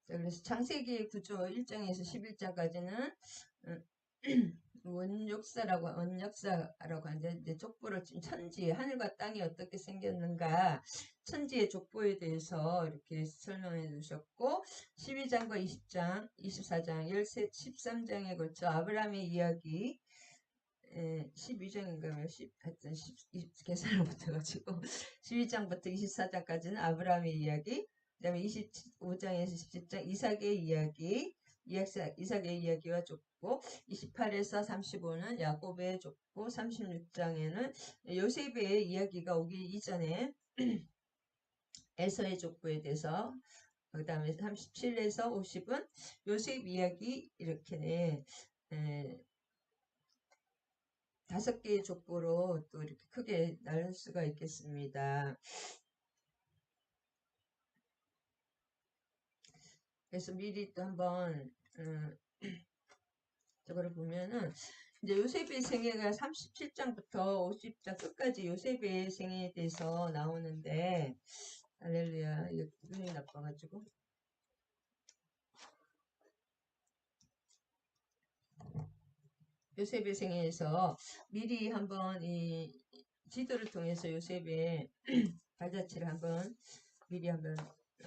자, 그래서 창세기 구조 1장에서 11장까지는 원역사라고 하는데, 이제 족보를 지금 천지, 하늘과 땅이 어떻게 생겼는가, 천지의 족보에 대해서 이렇게 설명해 주셨고, 12장과 20장, 24장, 13장에 걸쳐 아브라함의 이야기, 12장인가요? 하여튼, 계산을 못해가지고, 12장부터 24장까지는 아브라함의 이야기, 그 다음에 25장에서 17장 이삭의 이야기, 이삭의 이야기와 족보, 28에서 35는 야곱의 족보, 36장에는 요셉의 이야기가 오기 이전에 에서의 족보에 대해서, 그 다음에 37에서 50은 요셉 이야기, 이렇게, 5개의 족보로 또 이렇게 크게 나눌 수가 있겠습니다. 그래서 미리 또 한번 저거를 보면은 이제 요셉의 생애가 37장부터 50장 끝까지 요셉의 생애에 대해서 나오는데, 할렐루야, 이거 눈이 나빠가지고 요셉의 생애에서 미리 한번 이 지도를 통해서 요셉의 발자취를 한번 미리 한번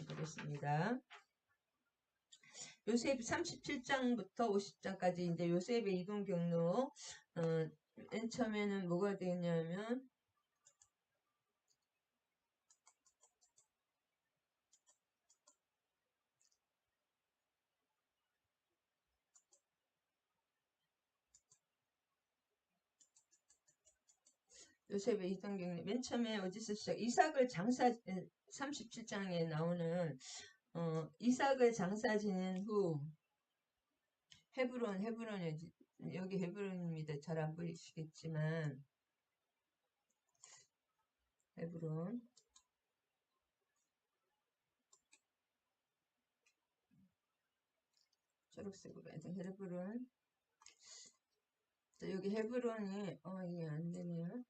보겠습니다. 요셉 37장부터 50장까지 이제 요셉의 이동 경로, 맨 처음에는 뭐가 되냐면, 요셉의 이동 경로, 맨 처음에 어디서 시작, 이삭을 장사, 37장에 나오는, 이삭을 장사 지낸 후, 헤브론에, 여기 헤브론입니다. 잘 안 보이시겠지만, 헤브론. 초록색으로 해서 헤브론. 여기 헤브론이, 이게 안 되네요.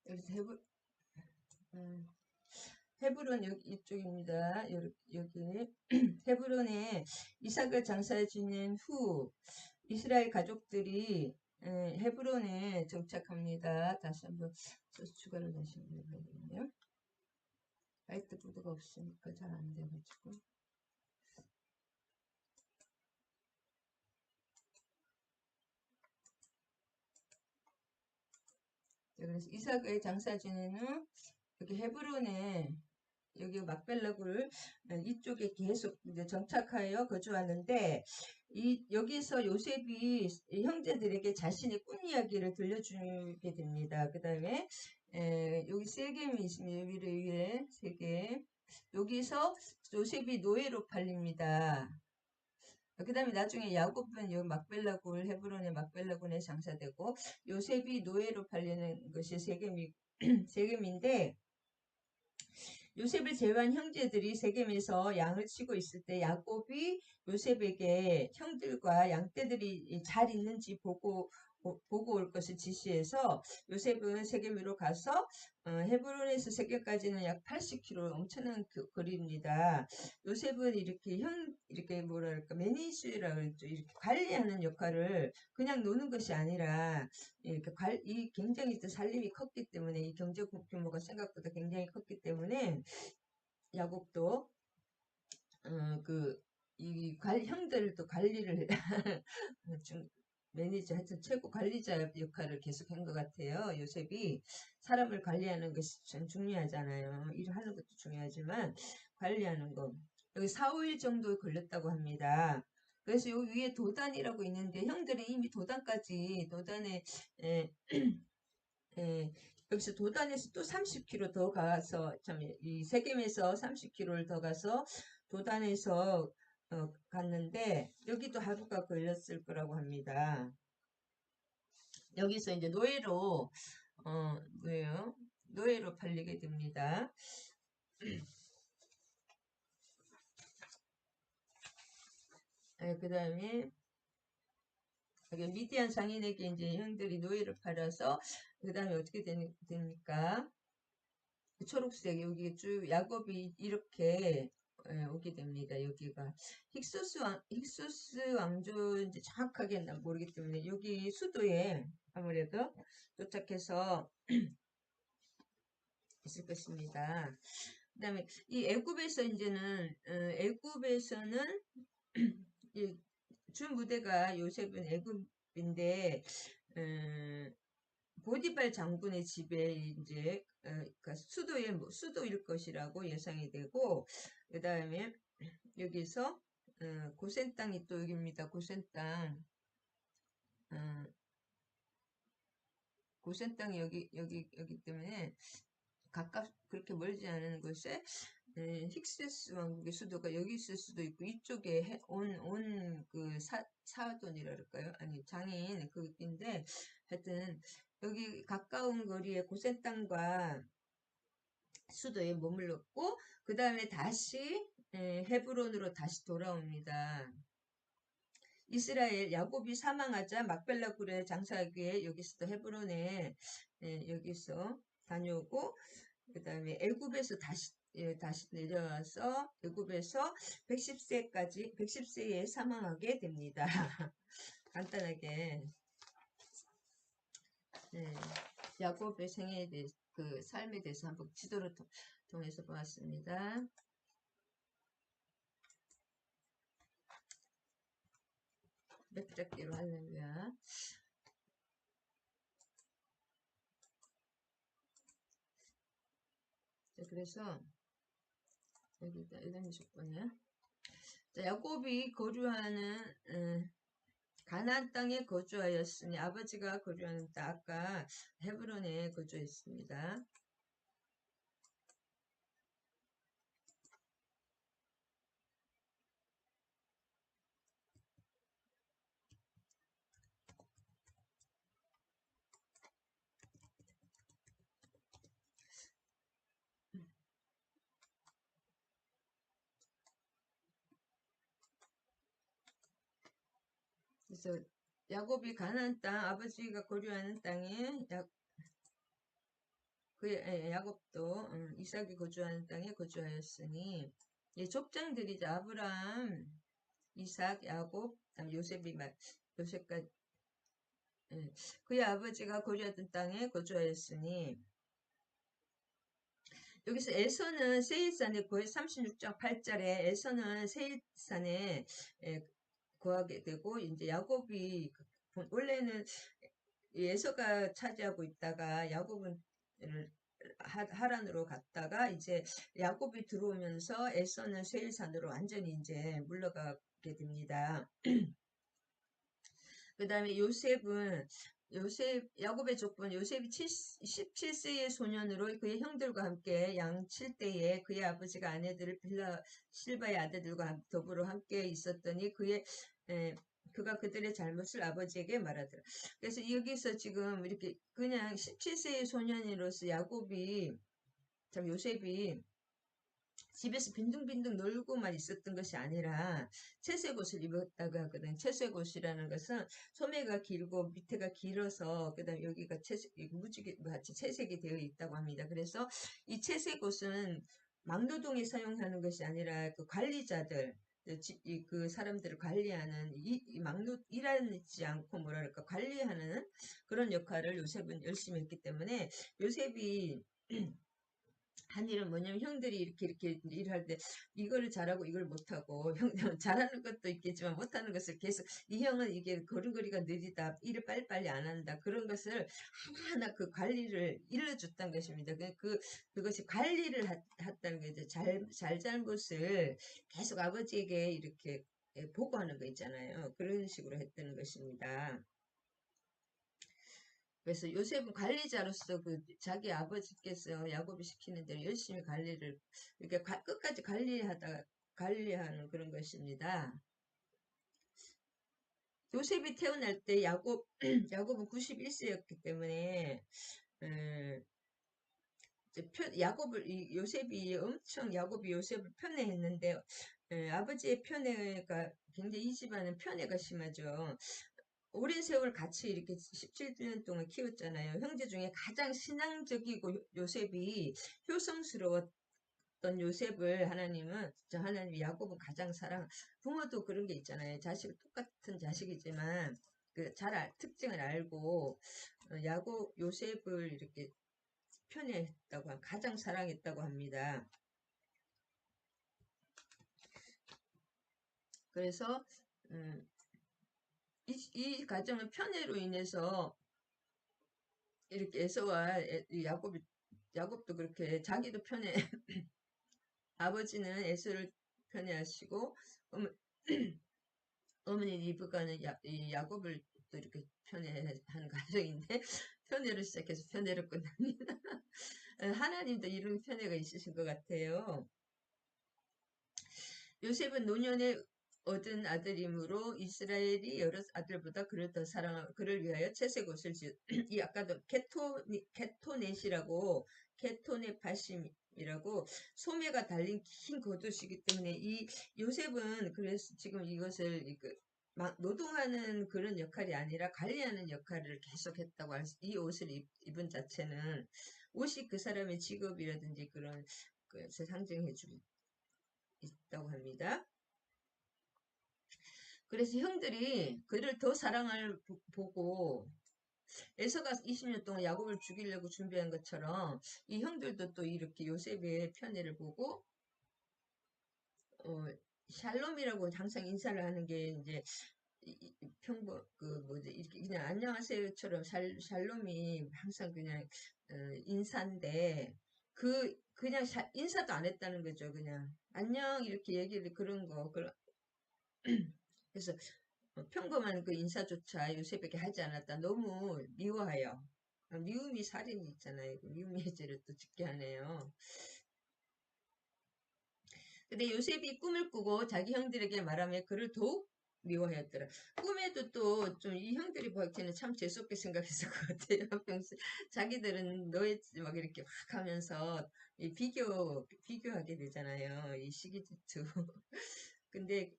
여기서 헤브론 여기 이쪽입니다. 여기 헤브론에 이삭을 장사해 지낸 후 이스라엘 가족들이 헤브론에 정착합니다. 다시 한번 추가를 다시 한번 해봐야겠네요. 화이트보드가 없으니까 잘 안 돼가지고. 그래서 이삭을 장사 지낸 후 여기 헤브론에 여기 막벨라굴 이쪽에 계속 이제 정착하여 거주하는데 여기서 요셉이 형제들에게 자신의 꿈 이야기를 들려주게 됩니다. 그 다음에 여기 세겜이 있습니다. 위에 세겜. 여기서 요셉이 노예로 팔립니다. 그 다음에 나중에 야곱은 여기 막벨라굴 헤브론의 막벨라굴에 장사되고 요셉이 노예로 팔리는 것이 세겜인데 요셉을 제외한 형제들이 세겜에서 양을 치고 있을 때 야곱이 요셉에게 형들과 양떼들이 잘 있는지 보고 올 것을 지시해서 요셉은 세겜으로 가서 헤브론에서 세겜까지는 약 80km 엄청난 거리입니다. 요셉은 이렇게 뭐랄까 매니저라 그랬죠. 이렇게 관리하는 역할을 그냥 노는 것이 아니라 이렇게 굉장히 또 살림이 컸기 때문에 이 경제 규모가 생각보다 굉장히 컸기 때문에 야곱도 형들도 관리를 좀 매니저 하여튼 최고 관리자 역할을 계속 한 것 같아요. 요셉이 사람을 관리하는 것이 참 중요하잖아요. 일을 하는 것도 중요하지만 관리하는 거. 여기 4, 5일 정도 걸렸다고 합니다. 그래서 여기 위에 도단이라고 있는데 형들이 이미 도단에 여기서 도단에서 또 30km 더 가서 이 세겜에서 30km를 더 가서 도단에서 갔는데 여기도 하루가 걸렸을 거라고 합니다. 여기서 이제 노예로 팔리게 됩니다. 그 다음에 미디안 상인에게 이제 형들이 노예를 팔아서 그 다음에 어떻게 됩니까? 초록색 여기 쭉 야곱이 이렇게 오게 됩니다. 여기가 힉소스 왕조인지 정확하게 는 모르기 때문에 여기 수도에 아무래도 도착해서 있을 것입니다. 그다음에 이 애굽에서 이제는 애굽에서는 이 주 무대가 요셉은 애굽인데 보디발 장군의 집에 이제 그러니까 수도일 것이라고 예상이 되고 그 다음에 여기서 고센 땅이 또 여기입니다. 고센 땅. 고센 땅이 여기 때문에 그렇게 멀지 않은 곳에 힉세스 왕국의 수도가 여기 있을 수도 있고 이쪽에 온 그 사돈이라 그럴까요? 아니 장인 그인데 하여튼 여기 가까운 거리에 고센 땅과 수도에 머물렀고 그 다음에 다시 헤브론으로 다시 돌아옵니다. 이스라엘 야곱이 사망하자 막벨라 굴에 장사하기에 여기서도 헤브론에 여기서 다녀오고 그 다음에 애굽에서 다시 내려와서 애굽에서 110세에 사망하게 됩니다. 간단하게 야곱의 생애에 대해서 그 삶에 대해서 한번 지도를 통해서 보았습니다. 맵잡기로 할렐루야. 자, 그래서 여기다 이런 조건이야. 자, 야곱이 거주하는 가나안 땅에 거주하였으니 아버지가 거주하는 땅 아까 헤브론에 거주했습니다. 그래서 야곱이 가나안 땅 아버지가 거주하는 땅에 야곱도 이삭이 거주하는 땅에 거주하였으니 족장들이죠. 아브라함, 이삭, 야곱, 그다음 요셉까지 그의 아버지가 거주하던 땅에 거주하였으니 여기서 에서는 세일산에 거의 36.8절에 에서는 세일산에 거하게 되고 이제 야곱이 원래는 에서가 차지하고 있다가 야곱은 하란으로 갔다가 이제 야곱이 들어오면서 에서는 세일산으로 완전히 이제 물러가게 됩니다. 그 다음에 야곱의 족본 요셉이 17세의 소년으로 그의 형들과 함께 양 7대에 그의 아버지가 아내들을 실바의 아들들과 더불어 함께 있었더니 그가 그들의 잘못을 아버지에게 말하더라. 그래서 여기서 지금 이렇게 그냥 17세의 소년으로서 요셉이 집에서 빈둥빈둥 놀고만 있었던 것이 아니라 채색옷을 입었다고 하거든. 채색옷이라는 것은 소매가 길고 밑에가 길어서 그다음 여기가 무지개 같이 채색이 되어 있다고 합니다. 그래서 이 채색옷은 막노동에 사용하는 것이 아니라 그 관리자들 그 사람들을 관리하는 일하지 않고 뭐랄까 관리하는 그런 역할을 요셉은 열심히 했기 때문에 요셉이 한 일은 뭐냐면 형들이 이렇게 일할 때 이거를 잘하고 이걸 못하고 형들은 잘하는 것도 있겠지만 못하는 것을 계속 이 형은 이게 걸음걸이가 느리다 일을 빨리빨리 안 한다 그런 것을 하나하나 그 관리를 일러줬다는 것입니다. 그것이 관리를 했다는 거죠. 잘못을 계속 아버지에게 이렇게 보고하는 거 있잖아요. 그런 식으로 했다는 것입니다. 그래서 요셉은 관리자로서 자기 아버지께서 야곱이 시키는 대로 열심히 관리를 이렇게 끝까지 관리하는 그런 것입니다. 요셉이 태어날 때 야곱은 91세였기 때문에 야곱이 요셉을 편애했는데 아버지의 편애가 굉장히 이 집안은 편애가 심하죠. 오랜 세월 같이 이렇게 17년 동안 키웠잖아요. 형제 중에 가장 신앙적이고 요셉이 효성스러웠던 요셉을 하나님은, 저 하나님 야곱은 가장 사랑, 부모도 그런 게 있잖아요. 자식, 똑같은 자식이지만 그 특징을 알고 야곱, 요셉을 이렇게 편애했다고, 가장 사랑했다고 합니다. 그래서 이 가정은 편애로 인해서 이렇게 에서와 야곱도 그렇게 자기도 편애, 아버지는 에서를 편애하시고 어머니 리브가는 이 야곱을 또 이렇게 편애한 가정인데 편애로 시작해서 편애로 끝납니다. 하나님도 이런 편애가 있으신 것 같아요. 요셉은 노년에 얻은 아들이므로 이스라엘이 여러 아들보다 그를 더 사랑하고 그를 위하여 채색 옷을 이 아까도 게토넷이라고 게토넷 바심이라고 소매가 달린 긴 겉옷이기 때문에 이 요셉은 그래서 지금 이것을 막 노동하는 그런 역할이 아니라 관리하는 역할을 계속 했다고 이 옷을 입은 자체는 옷이 그 사람의 직업이라든지 그런 것을 상징해 주고 있다고 합니다. 그래서 형들이 그를 더 사랑을 보고 에서가 20년 동안 야곱을 죽이려고 준비한 것처럼 이 형들도 또 이렇게 요셉의 편애를 보고 어, 샬롬이라고 항상 인사를 하는 게 이제 평범 그 뭐지 이렇게 그냥 안녕하세요처럼 샬롬이 항상 그냥 인사인데 그냥 인사도 안 했다는 거죠. 그냥 안녕 이렇게 얘기를 그런 거 그래서 평범한 그 인사조차 요셉에게 하지 않았다. 너무 미워하여. 미움이 살인이 있잖아요. 그 미움의 죄를 또 짓게 하네요. 근데 요셉이 꿈을 꾸고 자기 형들에게 말하며 그를 더욱 미워하였더라. 꿈에도 또 좀 이 형들이 보기에는 참 재수없게 생각했을 것 같아요. 평소 자기들은 너의 막 이렇게 확 하면서 비교하게 되잖아요. 이 시기 질투. 근데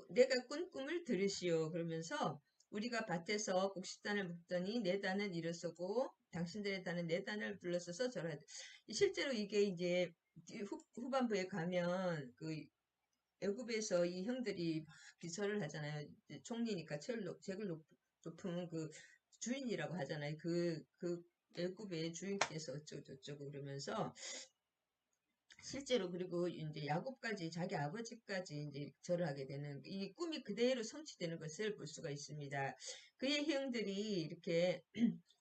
내가 꾼 꿈을 들으시오. 그러면서 우리가 밭에서 곡식단을 묶더니 내 단은 일어서고 당신들의 단은 내 단을 불러서서 절하되 실제로 이게 이제 후반부에 가면 그 애굽에서 이 형들이 막 기설을 하잖아요. 이제 총리니까 책을 높은 그 주인이라고 하잖아요. 그 애굽의 주인께서 어쩌고 그러면서 실제로 그리고 이제 야곱까지 자기 아버지까지 이제 절을 하게 되는 이 꿈이 그대로 성취되는 것을 볼 수가 있습니다. 그의 형들이 이렇게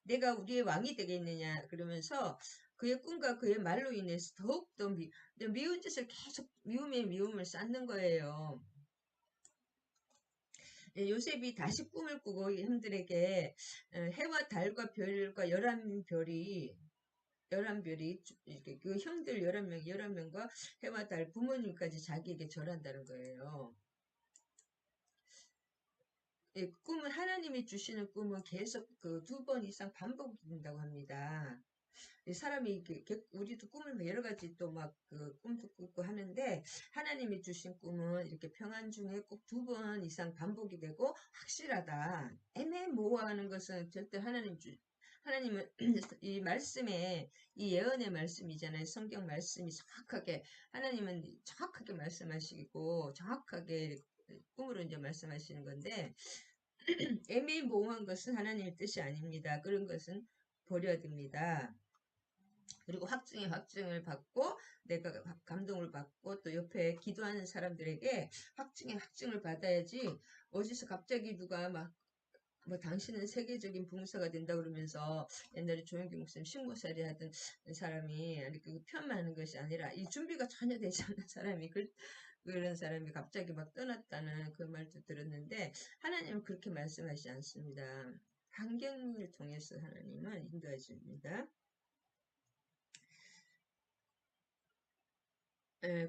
내가 우리의 왕이 되겠느냐 그러면서 그의 꿈과 그의 말로 인해서 더욱더 미운 짓을 계속 미움에 미움을 쌓는 거예요. 요셉이 다시 꿈을 꾸고 형들에게 해와 달과 별과 11별이 이렇게 그 형들 11명과 해와 달 부모님까지 자기에게 절한다는 거예요. 꿈은 하나님이 주시는 꿈은 계속 그 2번 이상 반복이 된다고 합니다. 사람이 우리도 꿈을 여러 가지 또 막 그 꿈도 꾸고 하는데 하나님이 주신 꿈은 이렇게 평안 중에 꼭 2번 이상 반복이 되고 확실하다. 애매모호하는 것은 절대 하나님은 이 말씀에 이 예언의 말씀이잖아요. 성경 말씀이 정확하게 하나님은 정확하게 말씀하시고 정확하게 꿈으로 이제 말씀하시는 건데 애매모호한 것은 하나님의 뜻이 아닙니다. 그런 것은 버려야 됩니다. 그리고 확증을 받고 내가 감동을 받고 또 옆에 기도하는 사람들에게 확증을 받아야지 어디서 갑자기 누가 막 뭐 당신은 세계적인 부흥사가 된다 그러면서 옛날에 조영기 목사님 신고살이 하던 사람이 아니 그 편만하는 것이 아니라 이 준비가 전혀 되지 않는 사람이 그런 사람이 갑자기 막 떠났다는 그 말도 들었는데 하나님은 그렇게 말씀하시지 않습니다. 환경을 통해서 하나님은 인도해 줍니다.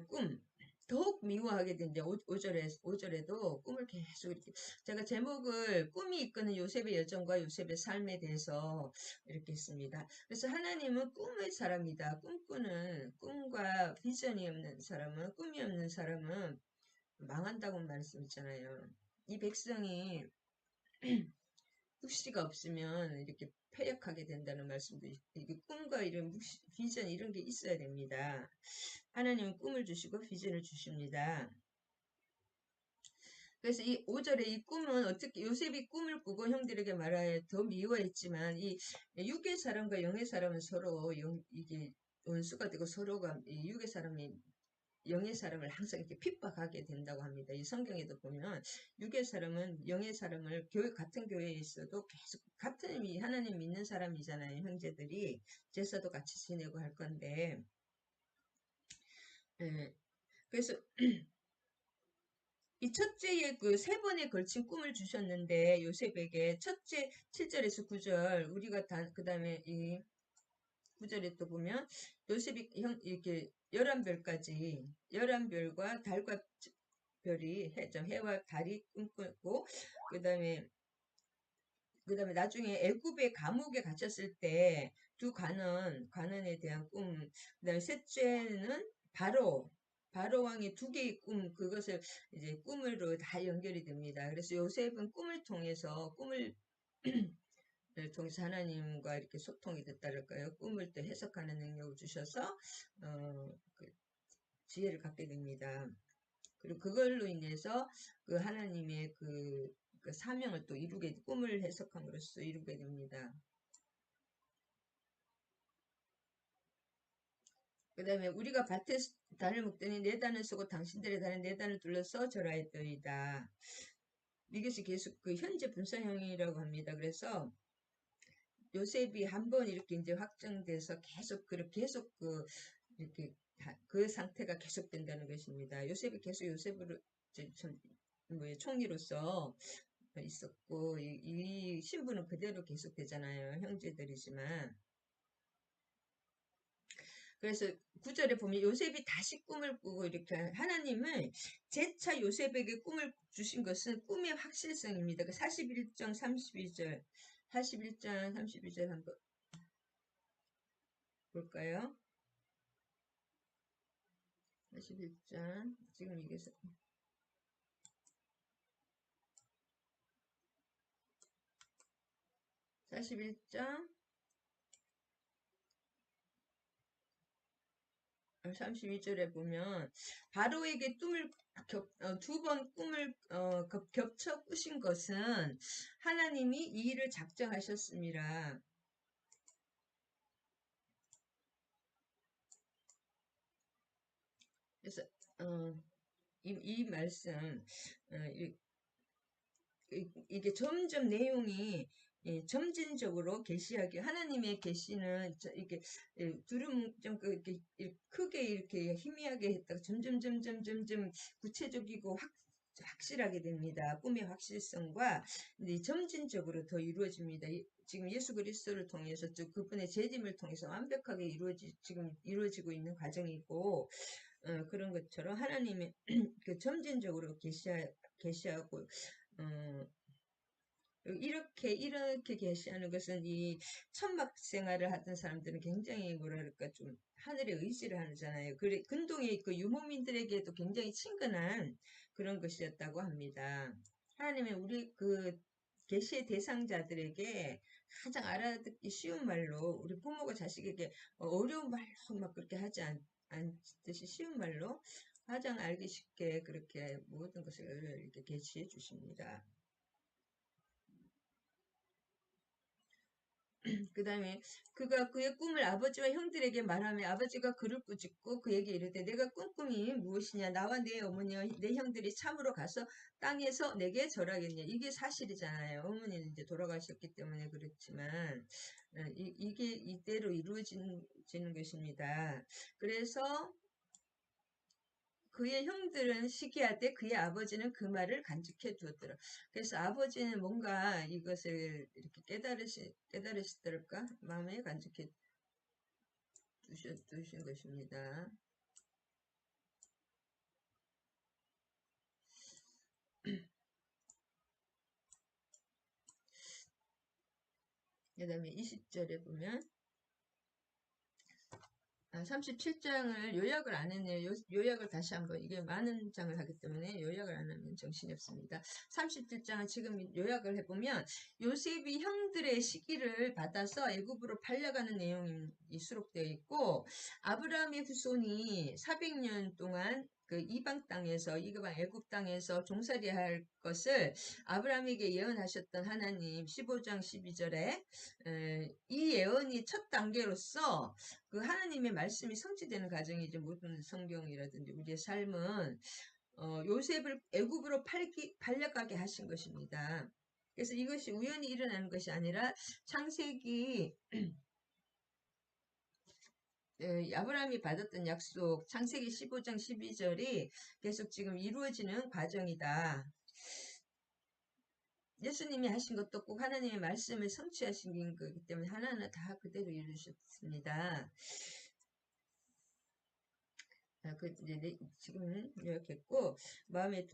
꿈. 더욱 미워하게 된 이제 5절에도 꿈을 계속 이렇게 제가 제목을 꿈이 이끄는 요셉의 여정과 요셉의 삶에 대해서 이렇게 했습니다. 그래서 하나님은 꿈의 사람이다. 꿈꾸는 꿈과 비전이 없는 사람은 꿈이 없는 사람은 망한다고 말씀 있잖아요. 이 백성이 묵시가 없으면 이렇게 패역하게 된다는 말씀도 이게 꿈과 이런 비전 이런 게 있어야 됩니다. 하나님은 꿈을 주시고 비전을 주십니다. 그래서 이 5절에 이 꿈은 어떻게 요셉이 꿈을 꾸고 형들에게 말하여 더 미워했지만 이 육의 사람과 영의 사람은 서로 이게 원수가 되고 서로가 이 육의 사람이 영의 사람을 항상 이렇게 핍박하게 된다고 합니다. 이 성경에도 보면 육의 사람은 영의 사람을 같은 교회에 있어도 계속 같은 하나님 믿는 사람이잖아요. 형제들이 제사도 같이 지내고 할 건데 예, 그래서 이 첫째의 그 세 번에 걸친 꿈을 주셨는데 요셉에게 첫째 7절에서 9절 우리가 그 다음에 이 9절에 또 보면 요셉이 이렇게 11별까지 11별과 달과 별이 해와 달이 꿈꾸고 그다음에 나중에 애굽의 감옥에 갇혔을 때 두 관원에 대한 꿈, 그다음에 셋째는 바로 왕의 두 개의 꿈, 그것을 이제 꿈으로 다 연결이 됩니다. 그래서 요셉은 꿈을 통해서 하나님과 이렇게 소통이 됐다랄까요? 꿈을 또 해석하는 능력을 주셔서 그 지혜를 갖게 됩니다. 그리고 그걸로 인해서 그 하나님의 그 사명을 또 꿈을 해석함으로써 이루게 됩니다. 그 다음에 우리가 밭에 단을 묶더니 네 단을 쓰고 당신들의 단은 네 단을 둘러서 절하였더이다. 이것이 계속 그 현재 분사형이라고 합니다. 그래서 요셉이 한번 이렇게 이제 확정돼서 계속 이렇게 그 상태가 계속된다는 것입니다. 요셉이 계속 요셉으로 총리로서 있었고 이 신분은 그대로 계속되잖아요. 형제들이지만. 그래서 9절에 보면 요셉이 다시 꿈을 꾸고 이렇게 하나님은 재차 요셉에게 꿈을 주신 것은 꿈의 확실성입니다. 그 41장 32절 41장 32절 한번 볼까요? 41장 지금 이게 41장 32절에 보면 바로에게 두 번 꿈을 겹쳐 꾸신 것은 하나님이 이 일을 작정하셨습니다. 그래서 이 말씀 이게 점점 내용이 점진적으로 계시하게 하나님의 계시는 이렇게 두름 좀 이렇게 크게 이렇게 희미하게 했다가 점점 구체적이고 확실하게 됩니다. 꿈의 확실성과 점진적으로 더 이루어집니다. 지금 예수 그리스도를 통해서 그분의 재림을 통해서 완벽하게 지금 이루어지고 있는 과정이고 그런 것처럼 하나님의 그 점진적으로 계시하고 이렇게 계시하는 것은 이 천막 생활을 하던 사람들은 굉장히 뭐랄까 좀 하늘에 의지를 하잖아요. 그래 근동의 그 유목민들에게도 굉장히 친근한 그런 것이었다고 합니다. 하나님의 우리 그 계시의 대상자들에게 가장 알아듣기 쉬운 말로 우리 부모가 자식에게 어려운 말로 막 그렇게 하지 않듯이 쉬운 말로 가장 알기 쉽게 그렇게 모든 것을 이렇게 계시해 주십니다. 그 다음에 그가 그의 꿈을 아버지와 형들에게 말하며 아버지가 그를 꾸짖고 그에게 이르되 내가 꾼 꿈이 무엇이냐 나와 내 어머니와 내 형들이 참으로 가서 땅에서 내게 절하겠냐 이게 사실이잖아요. 어머니는 이제 돌아가셨기 때문에 그렇지만 이게 이대로 이루어지는 것입니다. 그래서 그의 형들은 시기하되 그의 아버지는 그 말을 간직해 두었더라. 그래서 아버지는 뭔가 이것을 이렇게 깨달으시더랄까? 마음에 간직해 두신 것입니다. 그 다음에 20절에 보면 37장을 요약을 안 했네요. 요약을 다시 한번, 이게 많은 장을 하기 때문에 요약을 안 하면 정신이 없습니다. 37장은 지금 요약을 해보면 요셉이 형들의 시기를 받아서 애굽으로 팔려가는 내용이 수록되어 있고, 아브라함의 후손이 400년 동안 그 이방 땅에서, 이방 애굽 땅에서 종살이 할 것을 아브라함에게 예언하셨던 하나님 15장 12절에 이 예언이 첫 단계로서 그 하나님의 말씀이 성취되는 과정이죠. 모든 성경이라든지 우리의 삶은 요셉을 애굽으로 팔려가게 하신 것입니다. 그래서 이것이 우연히 일어나는 것이 아니라 창세기 아브라함이 받았던 약속 창세기 15장 12절이 계속 지금 이루어지는 과정이다. 예수님이 하신 것도 꼭 하나님의 말씀을 성취하신 거기 때문에 하나하나 다 그대로 이루셨습니다. 이제 지금은 이렇게 했고, 마음에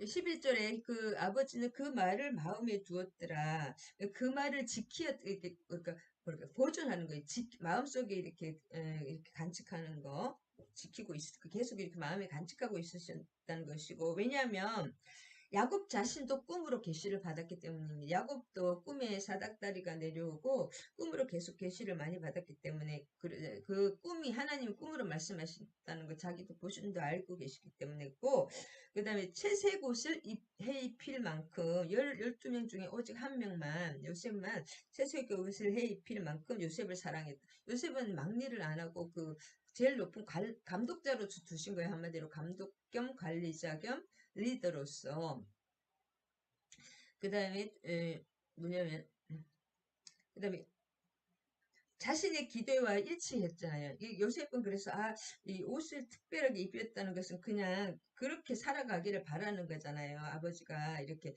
11절에 그 아버지는 그 말을 마음에 두었더라. 그 말을 그러니까 보존하는 거예요. 마음속에 이렇게 간직하는 거, 계속 이렇게 마음에 간직하고 있으셨다는 것이고, 왜냐하면 야곱 자신도 꿈으로 계시를 받았기 때문입니다. 야곱도 꿈에 사닥다리가 내려오고 꿈으로 계속 계시를 많이 받았기 때문에 그 꿈이 하나님 꿈으로 말씀하신다는 걸 자기도 보신도 알고 계시기 때문에고, 그 다음에 채색 옷을 해 입힐 만큼 12명 중에 오직 한 명만 요셉만 채색 옷을 해 입힐 만큼 요셉을 사랑했다. 요셉은 막리를 안 하고 그 제일 높은 감독자로 두신 거예요. 한마디로 감독 겸 관리자 겸 리더로서. 그 다음에 뭐냐면 그 다음에 자신의 기대와 일치했잖아요. 요셉은 그래서 이 옷을 특별하게 입혔다는 것은 그냥 그렇게 살아가기를 바라는 거잖아요. 아버지가 이렇게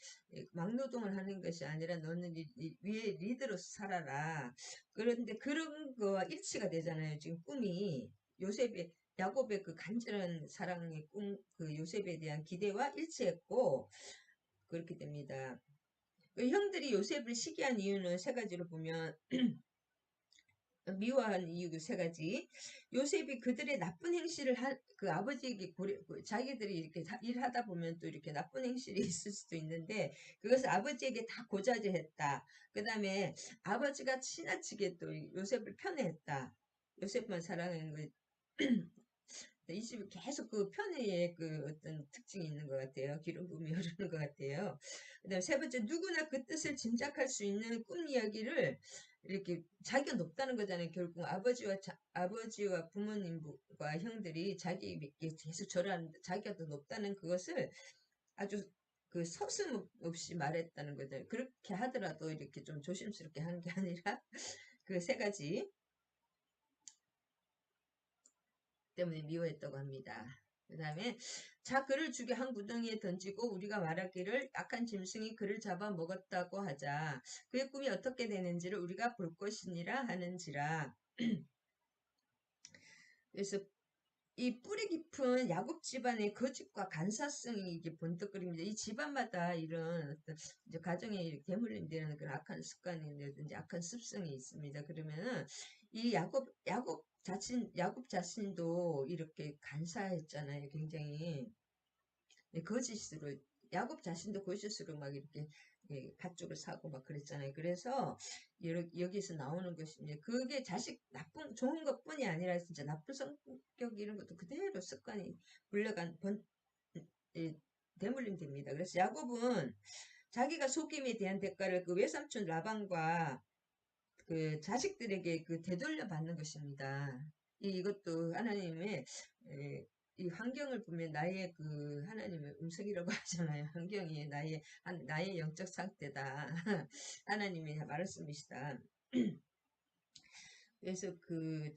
막노동을 하는 것이 아니라 너는 위에 리더로서 살아라. 그런데 그런 거와 일치가 되잖아요. 지금 꿈이 야곱의 그 간절한 사랑의 꿈, 그 요셉에 대한 기대와 일치했고 그렇게 됩니다. 그 형들이 요셉을 시기한 이유는 세 가지로 보면 미워한 이유 세 가지. 요셉이 그들의 나쁜 행실을 그 아버지에게 자기들이 이렇게 일하다 보면 또 이렇게 나쁜 행실이 있을 수도 있는데 그것을 아버지에게 다 고자질했다. 그 다음에 아버지가 지나치게 또 요셉을 편애했다. 요셉만 사랑하는 거. 이 집이 계속 그 편애의 그 어떤 특징이 있는 것 같아요. 기름 부음이 흐르는 것 같아요. 그 다음에 세 번째, 누구나 그 뜻을 짐작할 수 있는 꿈 이야기를 이렇게 자기가 높다는 거잖아요. 결국 아버지와 부모님과 형들이 자기에게 계속 절하는데 자기가 더 높다는 그것을 아주 그 서슴없이 말했다는 거죠. 그렇게 하더라도 이렇게 좀 조심스럽게 하는 게 아니라 그 세 가지 때문에 미워했다고 합니다. 그 다음에 그를 죽여 한 구덩이에 던지고 우리가 말하기를 악한 짐승이 그를 잡아 먹었다고 하자. 그의 꿈이 어떻게 되는지를 우리가 볼 것이니라 하는지라. 그래서 이 뿌리 깊은 야곱 집안의 거짓과 간사성이 이게 번뜩거립니다. 이 집안마다 이런 어떤 이제 가정에 대물림되는 그런 악한 습관이라든지 악한 습성이 있습니다. 그러면은 이 야곱 자신도 이렇게 간사했잖아요. 굉장히 거짓으로 야곱 자신도 거짓으로 막 이렇게 밧줄을 사고 막 그랬잖아요. 그래서 여기서 나오는 것이 그게 좋은 것뿐이 아니라 진짜 나쁜 성격 이런 것도 그대로 습관이 물려간 대물림 됩니다. 그래서 야곱은 자기가 속임에 대한 대가를 그 외삼촌 라반과 그 자식들에게 되돌려 받는 것입니다. 이것도 하나님의 이 환경을 보면 나의 그 하나님의 음성이라고 하잖아요. 환경이 나의 영적 상태다. 하나님의 말씀이시다. 그래서 그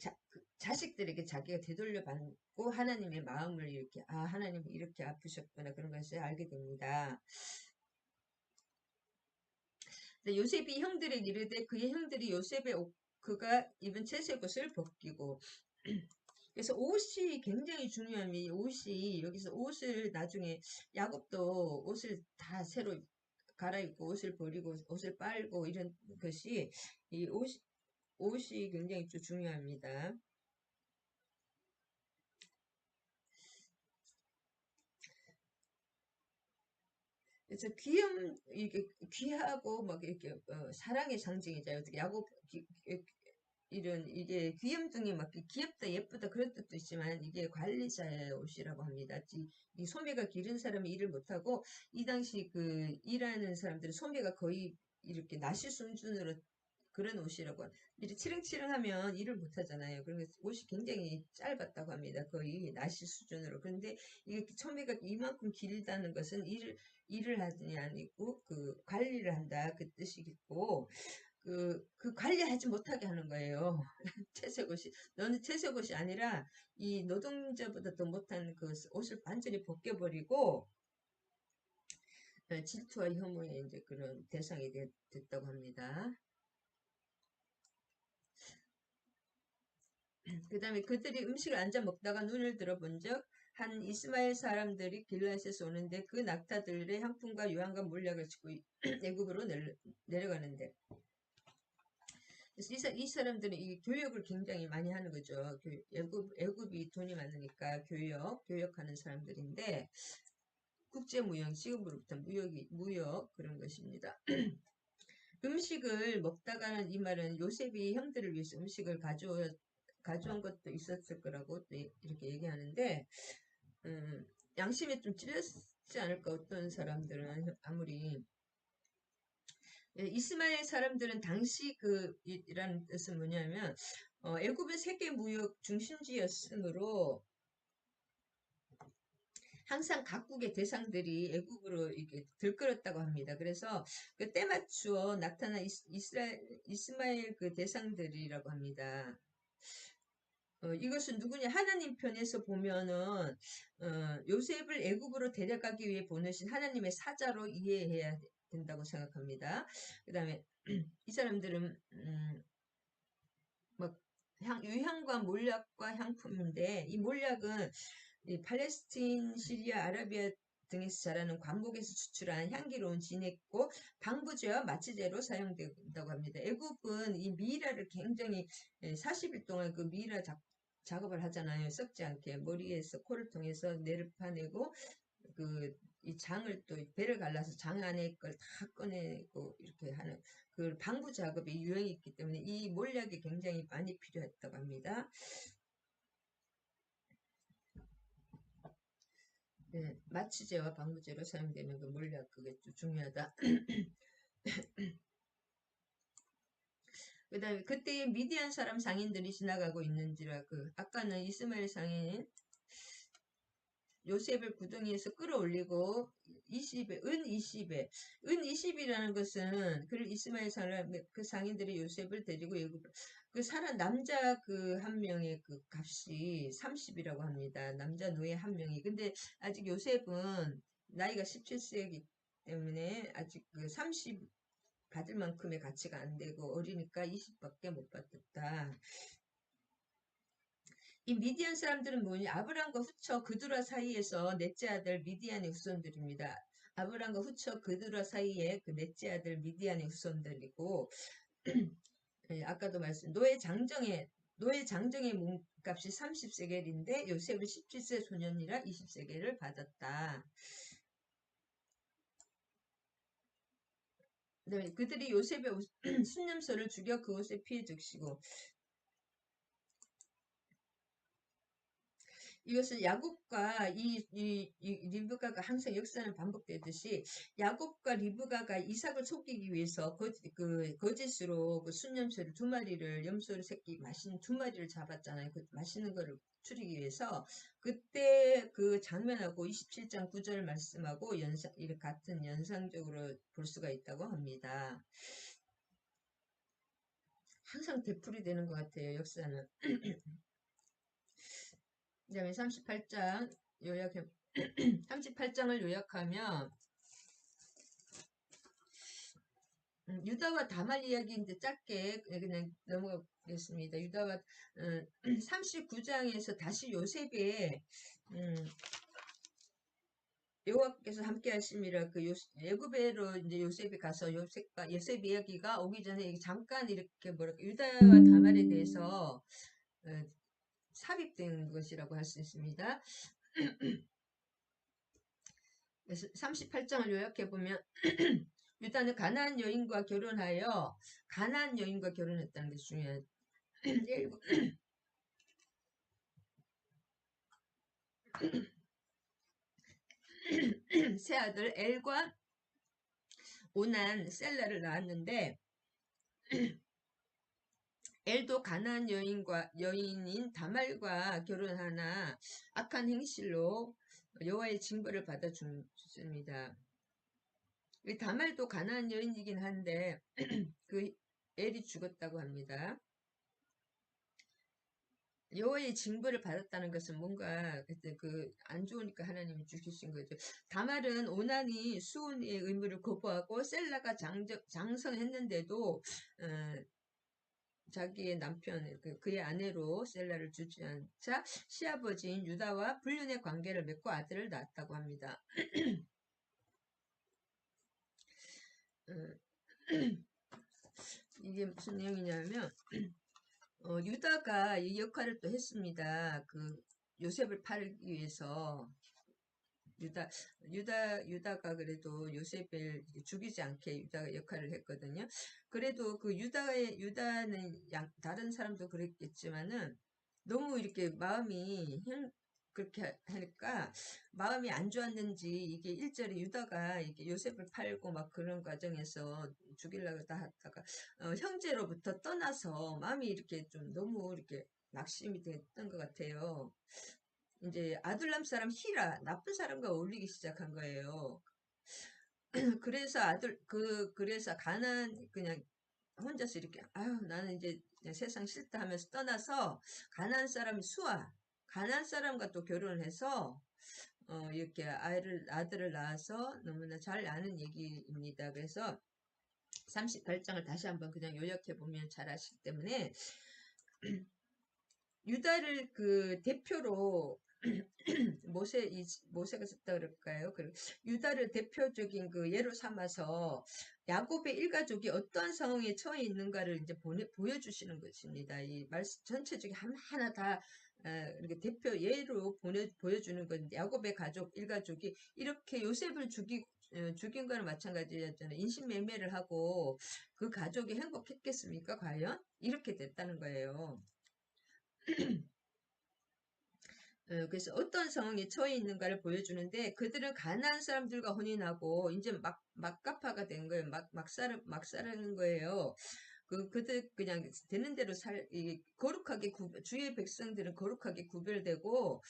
자식들에게 자기가 되돌려 받고 하나님의 마음을 이렇게 하나님이 이렇게 아프셨구나 그런 것을 알게 됩니다. 요셉이 형들에게 이르되 그의 형들이 그가 입은 채색 옷을 벗기고 그래서 옷이 굉장히 중요합니다. 옷이 여기서 옷을 나중에 야곱도 옷을 다 새로 갈아입고 옷을 버리고 옷을 빨고 이런 것이 이 옷 옷이 굉장히 좀 중요합니다. 그래서 이게 귀하고 막 이렇게 사랑의 상징이잖아요. 어떻게 이런 이게 귀염둥이 막 귀엽다 예쁘다 그런 뜻도 있지만 이게 관리자의 옷이라고 합니다. 이 소매가 길은 사람이 일을 못하고 이 당시 그 일하는 사람들은 소매가 거의 이렇게 나시 수준으로 그런 옷이라고 이렇게 치릉치릉하면 일을 못하잖아요. 그러면 옷이 굉장히 짧았다고 합니다. 거의 나시 수준으로. 그런데 이게 소매가 이만큼 길다는 것은 일을 하더니 아니고 그 관리를 한다 그 뜻이겠고 그 관리하지 못하게 하는 거예요. 채색옷이. 너는 채색옷이 아니라 이 노동자보다 더 못한 그 옷을 완전히 벗겨버리고 질투와 혐오의 이제 그런 대상이 됐다고 합니다. 그 다음에 그들이 음식을 앉아 먹다가 눈을 들어본 적 한 이스마엘 사람들이 길라앗에서 오는데 그 낙타들의 향품과 유황과 몰약을 짓고 애굽으로 내려가는데 그래서 이 사람들은 이 교역을 굉장히 많이 하는 거죠. 애굽이 돈이 많으니까 교역하는 사람들인데 국제무역, 지금으로부터 무역 그런 것입니다. 음식을 먹다가는 이 말은 요셉이 형들을 위해서 음식을 가져온 것도 있었을 거라고 또 이렇게 얘기하는데 양심에 좀 찔렸지 않을까 어떤 사람들은 아무리 이스마엘 사람들은 당시 이라는 뜻은 뭐냐면 애굽은 세계 무역 중심지였으므로 항상 각국의 대상들이 애굽으로 이렇게 들끓었다고 합니다. 그래서 그 때맞추어 나타난 이스마엘 그 대상들이라고 합니다. 이것은 누구냐? 하나님 편에서 보면은 요셉을 애굽으로 데려가기 위해 보내신 하나님의 사자로 이해해야 된다고 생각합니다. 그 다음에 이 사람들은 뭐 유향과 몰약과 향품인데 이 몰약은 이 팔레스틴, 시리아, 아라비아 등에서 자라는 관목에서 추출한 향기로운 진액고 방부제와 마취제로 사용된다고 합니다. 애굽은 이 미이라를 굉장히 40일 동안 그 미이라 작업을 하잖아요. 썩지 않게 머리에서 코를 통해서 뇌를 파내고 이 장을 또 배를 갈라서 장 안에 걸 다 꺼내고 이렇게 하는 그 방부 작업이 유행이 있기 때문에 이 몰약이 굉장히 많이 필요했다고 합니다. 네, 마취제와 방부제로 사용되는 그 몰약 그게 좀 중요하다. 그 다음에 그때 미디안 사람 상인들이 지나가고 있는지라 아까는 이스마엘 상인 요셉을 구덩이에서 끌어올리고 20에, 은 20이라는 것은 그 이스마엘 사람 그 상인들이 요셉을 데리고 그 사람 남자 그 한 명의 그 값이 30이라고 합니다. 남자 노예 한 명이. 근데 아직 요셉은 나이가 17세이기 때문에 아직 그 30 받을 만큼의 가치가 안 되고 어리니까 20밖에 못 받았다. 이 미디안 사람들은 뭐니? 아브람과 후처 그두라 사이에서 넷째 아들 미디안의 후손들입니다. 아브람과 후처 그두라 사이에 그 넷째 아들 미디안의 후손들이고 예, 아까도 노예 장정의 몸값이 30세겔인데 요셉은 17세 소년이라 20세겔을 받았다. 그다음에 그들이 요셉의 순념소를 죽여 그 옷에 피해 적시고 이것은 야곱과 이 리브가가 항상 역사는 반복되듯이 야곱과 리브가가 이삭을 속이기 위해서 거짓으로 그 순념소를 두 마리를 염소를 새끼 맛있는 두 마리를 잡았잖아요. 그 맛있는 거를 추리기 위해서 그때 그 장면하고 27장 9절 말씀하고 이렇게 같은 연상적으로 볼 수가 있다고 합니다. 항상 되풀이 되는 것 같아요. 역사는. 그 다음에 38장 요약해 38장을 요약하면 유다와 다말 이야기인데 짧게 그냥 넘어가겠습니다. 유다와 39장에서 다시 요셉의 여호와께서 함께 하심이라 그 애굽에로 이제 요셉이 가서 요셉 이야기가 오기 전에 잠깐 이렇게 뭐랄까 유다와 다말에 대해서 삽입된 것이라고 할 수 있습니다. 그래서 38장을 요약해 보면 유다는 가나안 여인과 결혼하여 가나안 여인과 결혼했다는 게 중요해요. 새 아들 엘과 오난 셀라를 낳았는데 엘도 가나안 여인인 다말과 결혼하나 악한 행실로 여호와의 징벌을 받아 죽습니다. 다말도 가나안 여인이긴 한데 그 엘이 죽었다고 합니다. 여호와의 징벌을 받았다는 것은 뭔가 그 안 좋으니까 하나님이 죽이신 거죠. 다말은 오난이 수혼의 의무를 거부하고 셀라가 장성했는데도 자기의 남편 그의 아내로 셀라를 주지 않자 시아버지인 유다와 불륜의 관계를 맺고 아들을 낳았다고 합니다. 이게 무슨 내용이냐면 유다가 이 역할을 또 했습니다. 그 요셉을 팔기 위해서 유다가 그래도 요셉을 죽이지 않게 유다가 역할을 했거든요. 그래도 그 유다는 다른 사람도 그랬겠지만은 너무 이렇게 마음이 그렇게 하니까 마음이 안 좋았는지 이게 일절에 유다가 이게 요셉을 팔고 막 그런 과정에서 죽이려고 다 하다가 형제로부터 떠나서 마음이 이렇게 좀 너무 이렇게 낙심이 됐던 것 같아요. 이제 아둘람 사람 히라 나쁜 사람과 어울리기 시작한 거예요. 그래서 그래서 그냥 혼자서 이렇게 아유 나는 이제 그냥 세상 싫다 하면서 떠나서 가나안 사람 가나안 사람과 또 결혼을 해서 이렇게 아들을 낳아서 너무나 잘 아는 얘기입니다. 그래서 38장을 다시 한번 그냥 요약해 보면 잘 아시기 때문에 유다를 그 대표로 모세가 썼다 그럴까요? 유다를 대표적인 그 예로 삼아서 야곱의 일가족이 어떠한 상황에 처해 있는가를 이제 보여주시는 것입니다. 이 말씀 전체적인 하나하나 다 이렇게 대표 예로 보여주는 건데 야곱의 일가족이 이렇게 요셉을 죽인 거랑 마찬가지였잖아요. 인신매매를 하고 그 가족이 행복했겠습니까? 과연? 이렇게 됐다는 거예요. 그래서 어떤 상황에 처해 있는가를 보여주는데 그들은 가난한 사람들과 혼인하고 이제 막가파가 된 거예요. 막 사는 거예요. 그들 그냥 되는 대로 거룩하게 주의 백성들은 거룩하게 구별되고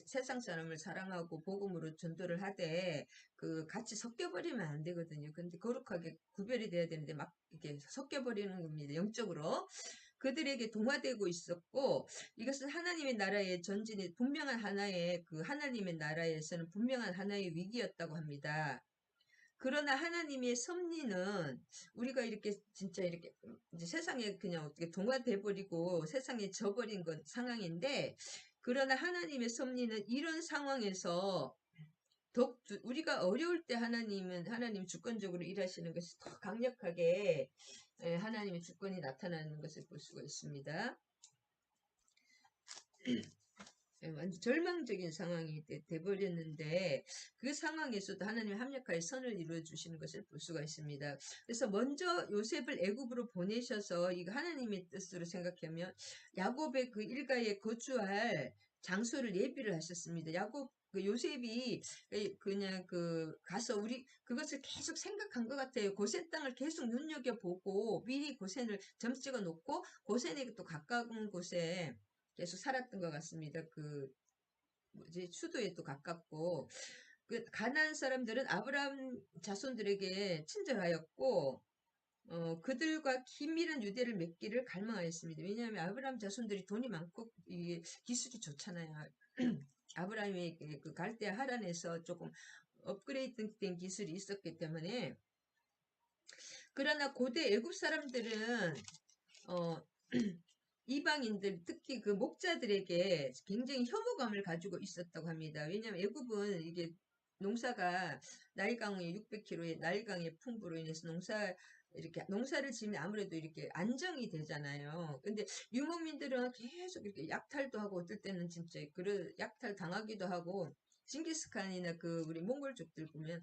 세상 사람을 사랑하고 복음으로 전도를 하되 그 같이 섞여버리면 안 되거든요. 근데 거룩하게 구별이 돼야 되는데 막 이렇게 섞여버리는 겁니다. 영적으로. 그들에게 동화되고 있었고 이것은 하나님의 나라의 전진이 분명한 하나의 그 하나님의 나라에서는 분명한 하나의 위기였다고 합니다. 그러나 하나님의 섭리는 우리가 이렇게 진짜 이렇게 이제 세상에 그냥 어떻게 동화돼 버리고 세상에 져버린 건 상황인데 그러나 하나님의 섭리는 이런 상황에서 우리가 어려울 때 하나님 주권적으로 일하시는 것이 더 강력하게 하나님의 주권이 나타나는 것을 볼 수가 있습니다. 완전 절망적인 상황이 돼버렸는데 그 상황에서도 하나님이 합력하여 선을 이루어 주시는 것을 볼 수가 있습니다. 그래서 먼저 요셉을 애굽으로 보내셔서 이거 하나님의 뜻으로 생각하면 야곱의 그 일가에 거주할 장소를 예비를 하셨습니다. 요셉이 그냥 가서 그것을 계속 생각한 것 같아요. 고센 땅을 계속 눈여겨보고 미리 고센을 점 찍어 놓고 고센에 또 가까운 곳에 계속 살았던 것 같습니다. 수도에 또 가깝고, 가나안 사람들은 아브라함 자손들에게 친절하였고, 그들과 긴밀한 유대를 맺기를 갈망하였습니다. 왜냐하면 아브라함 자손들이 돈이 많고, 이게 기술이 좋잖아요. 아브라함이 그 갈대아 하란에서 조금 업그레이드 된 기술이 있었기 때문에, 그러나 고대 애굽 사람들은, 이방인들 특히 그 목자들에게 굉장히 혐오감을 가지고 있었다고 합니다. 왜냐하면 애굽은 이게 농사가 나일강의 600km의 나일강의 풍부로 인해서 이렇게 농사를 지으면 아무래도 이렇게 안정이 되잖아요. 근데 유목민들은 계속 이렇게 약탈도 하고 어떨 때는 진짜 약탈 당하기도 하고 징기스칸이나 그 우리 몽골족들 보면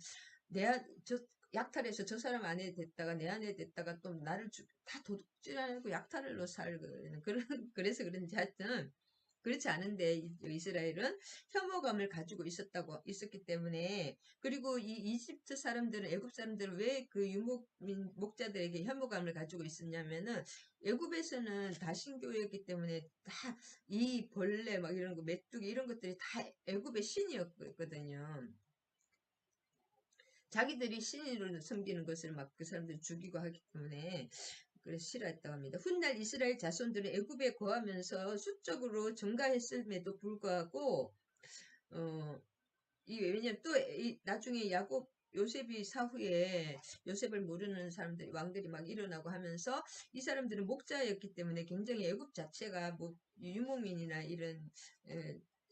저 약탈해서 저 사람 안에 됐다가 내 안에 됐다가 또 나를 다 도둑질하고 약탈로 살고 그런 그래서 그런지 하여튼 그렇지 않은데 이스라엘은 혐오감을 가지고 있었기 때문에 그리고 이 이집트 사람들은 애굽 사람들은 왜 그 유목민 목자들에게 혐오감을 가지고 있었냐면은 애굽에서는 다신교였기 때문에 다 이 벌레 막 이런 거 메뚜기 이런 것들이 다 애굽의 신이었거든요. 자기들이 신으로 섬기는 것을 막 그 사람들 죽이고 하기 때문에 그래서 싫어했다고 합니다. 훗날 이스라엘 자손들은 애굽에 거하면서 수적으로 증가했음에도 불구하고 왜냐면 또 나중에 요셉이 사후에 요셉을 모르는 사람들이 왕들이 막 일어나고 하면서 이 사람들은 목자였기 때문에 굉장히 애굽 자체가 뭐 유목민이나 이런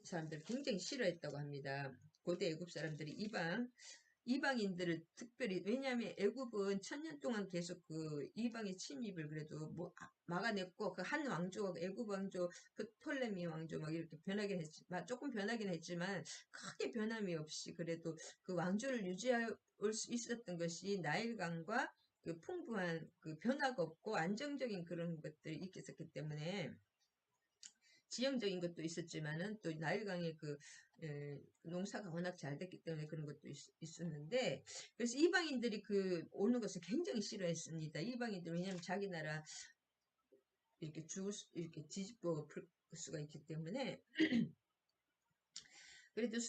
사람들을 굉장히 싫어했다고 합니다. 고대 애굽 사람들이 이방인들을 특별히 왜냐하면 애굽은 1000년 동안 계속 그 이방의 침입을 그래도 뭐 막아냈고 그 한 왕조 애굽 왕조 그 톨레미 왕조 막 이렇게 변하긴 했지만 조금 변하긴 했지만 크게 변함이 없이 그래도 그 왕조를 유지할 수 있었던 것이 나일강과 그 풍부한 그 변화가 없고 안정적인 그런 것들이 있었기 때문에 지형적인 것도 있었지만은 또 나일강의 농사가 워낙 잘 됐기 때문에 그런 것도 있었는데 그래서 이방인들이 그 오는 것을 굉장히 싫어했습니다. 이방인들 왜냐하면 자기 나라 이렇게 이렇게 뒤집어 풀 수가 있기 때문에 그래도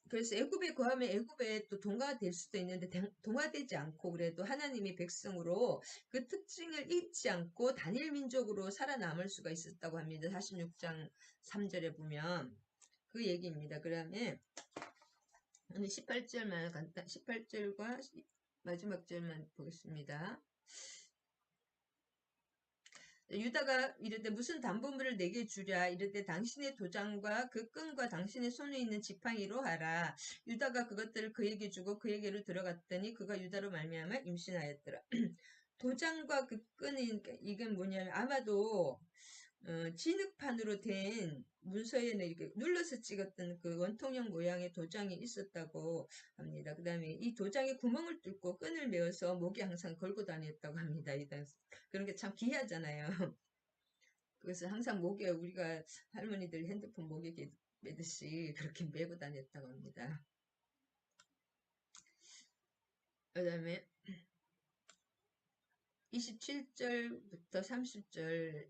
그래서 애굽에 거하면 애굽에 또 동화될 수도 있는데 동화되지 않고 그래도 하나님의 백성으로 그 특징을 잊지 않고 단일 민족으로 살아남을 수가 있었다고 합니다. 46장 3절에 보면 그 얘기입니다. 그다음에 18절만 18절과 마지막 절만 보겠습니다. 유다가 이르되 무슨 담보물을 내게 주랴 이르되 당신의 도장과 그 끈과 당신의 손에 있는 지팡이로 하라. 유다가 그것들을 그에게 주고 그에게로 들어갔더니 그가 유다로 말미암아 임신하였더라. 도장과 그 끈이 그러니까 이건 뭐냐면 아마도 진흙판으로 된 문서에는 이렇게 눌러서 찍었던 그 원통형 모양의 도장이 있었다고 합니다. 그 다음에 이 도장에 구멍을 뚫고 끈을 메어서 목에 항상 걸고 다녔다고 합니다. 그런 게 참 귀하잖아요. 그래서 항상 목에 우리가 할머니들 핸드폰 목에 매듯이 그렇게 메고 다녔다고 합니다. 그 다음에 27절부터 30절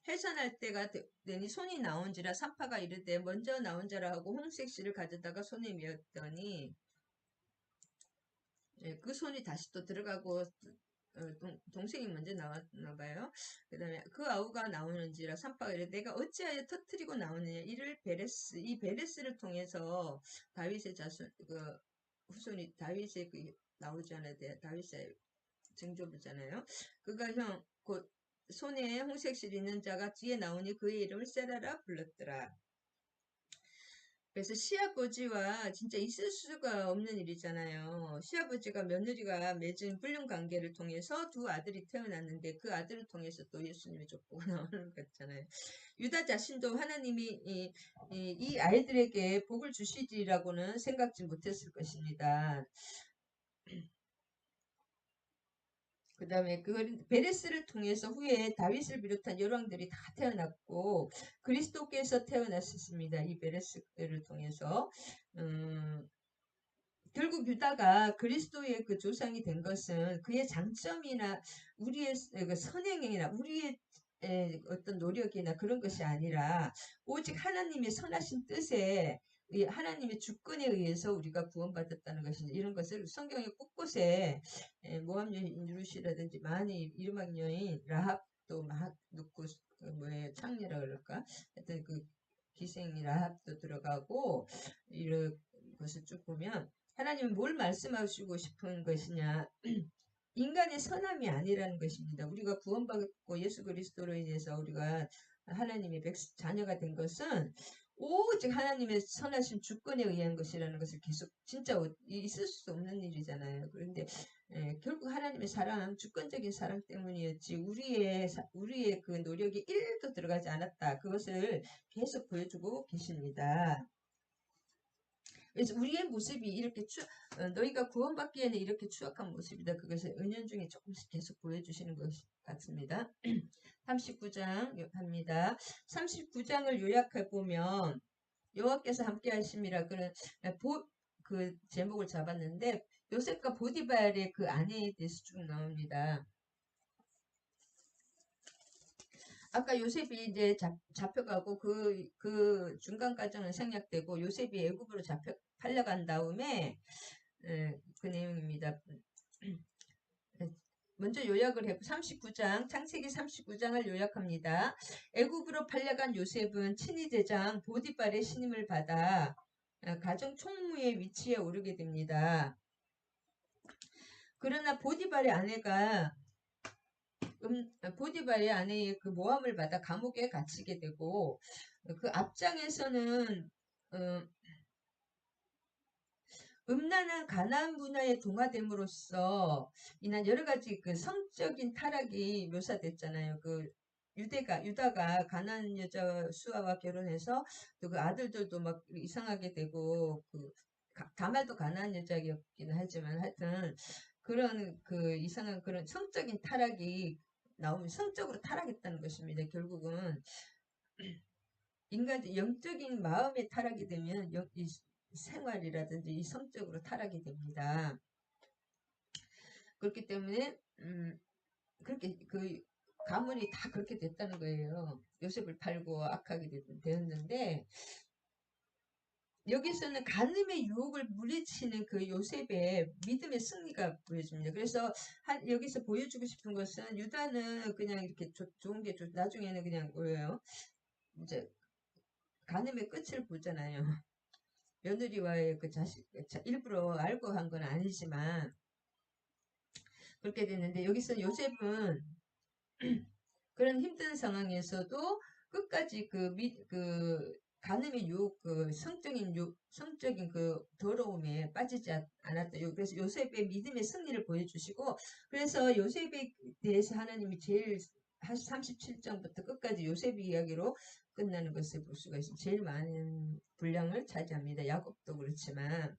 해산할 때가 되니 손이 나온지라 산파가 이르되 먼저 나온 자라 하고 홍색 실을 가져다가 손에 메었더니 그 손이 다시 또 들어가고 동생이 먼저 나왔나 봐요. 그 다음에 그 아우가 나오는지라 산파가 이르되 내가 어찌하여 터뜨리고 나오느냐 이를 이 베레스를 통해서 다윗의 자손 그 후손이 다윗의 나오잖아요. 다윗의 증조부잖아요. 그가 곧 손에 홍색실 있는 자가 뒤에 나오니 그의 이름을 세라라 불렀더라. 그래서 시아버지와 진짜 있을 수가 없는 일이잖아요. 시아버지가 며느리가 맺은 불륜 관계를 통해서 두 아들이 태어났는데 그 아들을 통해서 또 예수님이 족보가 나오는 거잖아요. 유다 자신도 하나님이 이 아이들에게 복을 주시리라고는 생각지 못했을 것입니다. 그 다음에 베레스를 통해서 후에 다윗을 비롯한 열왕들이 다 태어났고 그리스도께서 태어났습니다. 이 베레스를 통해서 결국 유다가 그리스도의 그 조상이 된 것은 그의 장점이나 우리의 그 선행이나 우리의 어떤 노력이나 그런 것이 아니라 오직 하나님의 선하신 뜻에 하나님의 주권에 의해서 우리가 구원받았다는 것이 이런 것을 성경의 곳곳에 모함 여인 루시라든지 많이 이르막 여인 라합도 막 넣고 뭐예요 창녀라 그럴까 하여튼 그 기생이 라합도 들어가고 이런 것을 쭉 보면 하나님은 뭘 말씀하시고 싶은 것이냐 인간의 선함이 아니라는 것입니다. 우리가 구원받고 예수 그리스도로 인해서 우리가 하나님의 자녀가 된 것은 오직 하나님의 선하신 주권에 의한 것이라는 것을 계속 진짜 있을 수 없는 일이잖아요. 그런데 결국 하나님의 사랑, 주권적인 사랑 때문이었지 우리의 그 노력이 1도 들어가지 않았다. 그것을 계속 보여주고 계십니다. 그래서 우리의 모습이 이렇게 너희가 구원받기에는 이렇게 추악한 모습이다. 그것을 은연중에 조금씩 계속 보여주시는 것 같습니다. 39장 합니다. 39장을 요약해 보면 여호와께서 함께 하심이라 그 제목을 잡았는데 요셉과 보디발의 그 아내에 대해서 쭉 나옵니다. 아까 요셉이 이제 잡혀가고 그 중간 과정은 생략되고 요셉이 애굽으로 팔려간 다음에 그 내용입니다. 먼저 요약을 해 39장 창세기 39장을 요약합니다. 애굽으로 팔려간 요셉은 친위 대장 보디발의 신임을 받아 가정 총무의 위치에 오르게 됩니다. 그러나 보디발의 아내의 그 모함을 받아 감옥에 갇히게 되고 그 앞장에서는 음란한 가나안 문화에 동화됨으로써 인한 여러 가지 그 성적인 타락이 묘사됐잖아요. 그 유다가 가나안 여자 수아와 결혼해서 또 그 아들들도 막 이상하게 되고 다말도 가나안 여자였기는 하지만 하여튼 그런 그 이상한 그런 성적인 타락이 나오면 성적으로 타락했다는 것입니다. 결국은 인간의 영적인 마음의 타락이 되면 이 생활이라든지 이 성적으로 타락이 됩니다. 그렇기 때문에 그렇게 그 가문이 다 그렇게 됐다는 거예요. 요셉을 팔고 악하게 되었는데 여기서는 간음의 유혹을 물리치는 그 요셉의 믿음의 승리가 보여집니다. 그래서 여기서 보여주고 싶은 것은 유다는 그냥 이렇게 좋은 게 나중에는 그냥 뭐예요? 이제 간음의 끝을 보잖아요. 며느리와의 그 일부러 알고 한 건 아니지만 그렇게 됐는데 여기서 요셉은 그런 힘든 상황에서도 끝까지 그 간음의 유혹, 성적인 그 더러움에 빠지지 않았다. 그래서 요셉의 믿음의 승리를 보여주시고, 그래서 요셉에 대해서 하나님이 제일 37장부터 끝까지 요셉 이야기로 끝나는 것을 볼 수가 있습니다. 제일 많은 분량을 차지합니다. 야곱도 그렇지만.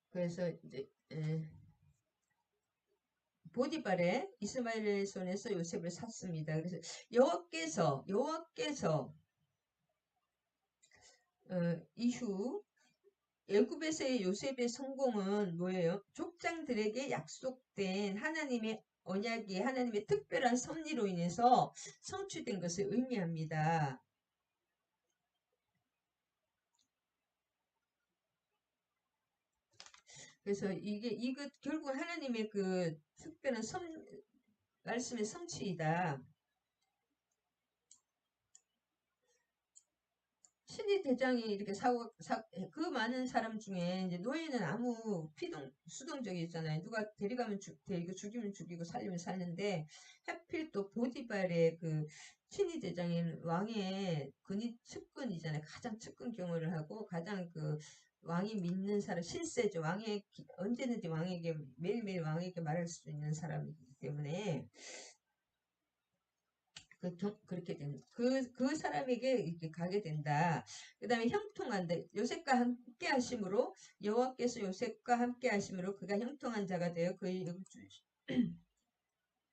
그래서 이제, 보디발의 이스마엘의 손에서 요셉을 샀습니다. 그래서 여호와께서 이후 애굽에서의 요셉의 성공은 뭐예요? 족장들에게 약속된 하나님의 언약이 하나님의 특별한 섭리로 인해서 성취된 것을 의미합니다. 그래서 이거 결국 하나님의 그 특별한 말씀의 성취이다. 신이 대장이 이렇게 그 많은 사람 중에 이제 노예는 아무 수동적이 있잖아요. 누가 데리가면 데리고 죽이면 죽이고 살리면 살는데 하필 또 보디발의 그 신이 대장인 왕의 측근이잖아요. 가장 측근 경호를 하고 가장 그 왕이 믿는 사람 신세죠. 언제든지 왕에게 매일매일 왕에게 말할 수 있는 사람이기 때문에 그렇게 그 사람에게 이렇게 가게 된다. 그 다음에 형통한다. 요셉과 함께 하심으로 여호와께서 요셉과 함께 하심으로 그가 형통한 자가 되어 그의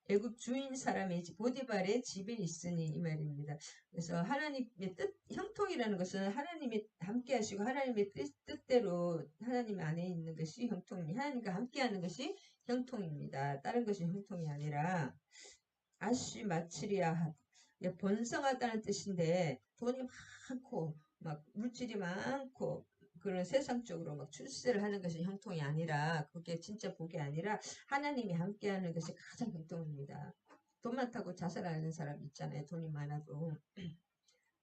애굽 주인 사람의 보디발의 집에 있으니 이 말입니다. 그래서 하나님의 형통이라는 것은 하나님이 함께 하시고 하나님의 뜻대로 하나님 안에 있는 것이 형통입니다. 하나님과 함께 하는 것이 형통입니다. 다른 것이 형통이 아니라 아쉬 마치리아 번성하다는 뜻인데 돈이 많고 막 물질이 많고 그런 세상적으로 막 출세를 하는 것이 형통이 아니라 그게 진짜 복이 아니라 하나님이 함께하는 것이 가장 형통입니다. 돈 많다고 자살하는 사람 있잖아요. 돈이 많아도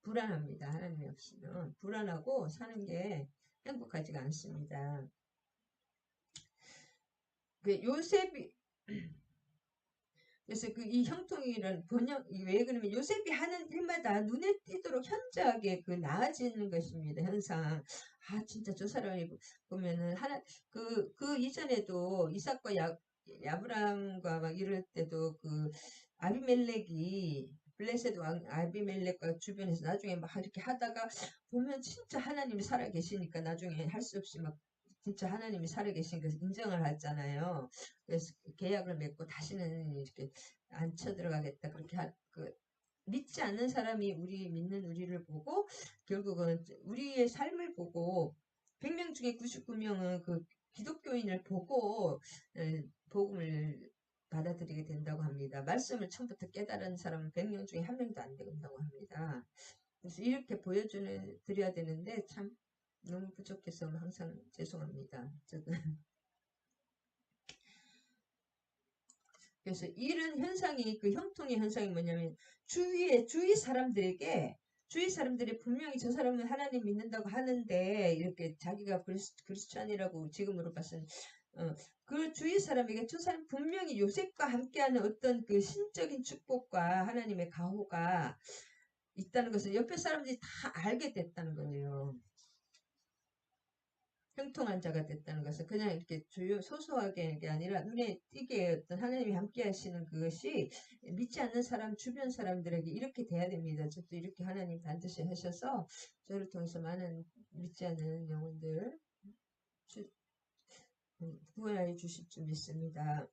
불안합니다. 하나님이 없으면 불안하고 사는 게 행복하지가 않습니다. 그 요셉이 그래서 그 이 형통이란 번역 왜 그러면 요셉이 하는 일마다 눈에 띄도록 현저하게 그 나아지는 것입니다. 현상. 아 진짜 저 사람이 보면은 하나 그 이전에도 이삭과 야브람과 막 이럴 때도 그 아비멜렉이 블레셋 왕 아비멜렉과 주변에서 나중에 막 이렇게 하다가 보면 진짜 하나님이 살아 계시니까 나중에 할 수 없이 막 진짜 하나님이 살아 계신 것을 인정을 하잖아요. 그래서 계약을 맺고 다시는 이렇게 안 쳐들어가겠다. 그렇게 믿지 않는 사람이 우리 믿는 우리를 보고 결국은 우리의 삶을 보고 100명 중에 99명은 그 기독교인을 보고 복음을 받아들이게 된다고 합니다. 말씀을 처음부터 깨달은 사람은 100명 중에 1명도 안 된다고 합니다. 그래서 이렇게 보여주는 드려야 되는데 참 너무 부족해서 항상 죄송합니다. 그래서 이런 현상이 그 형통의 현상이 뭐냐면 주위 사람들이 분명히 저 사람은 하나님 믿는다고 하는데 이렇게 자기가 그리스찬이라고 지금으로 봐서는 그 주위 사람에게 저 사람 분명히 요셉과 함께하는 어떤 그 신적인 축복과 하나님의 가호가 있다는 것을 옆에 사람들이 다 알게 됐다는 거예요. 형통한 자가 됐다는 것은 그냥 이렇게 소소하게 게 아니라 눈에 띄게 어떤 하나님이 함께 하시는 그것이 믿지 않는 사람 주변 사람들에게 이렇게 돼야 됩니다. 저도 이렇게 하나님 반드시 하셔서 저를 통해서 많은 믿지 않는 영혼들 구원하여 주실 줄 믿습니다.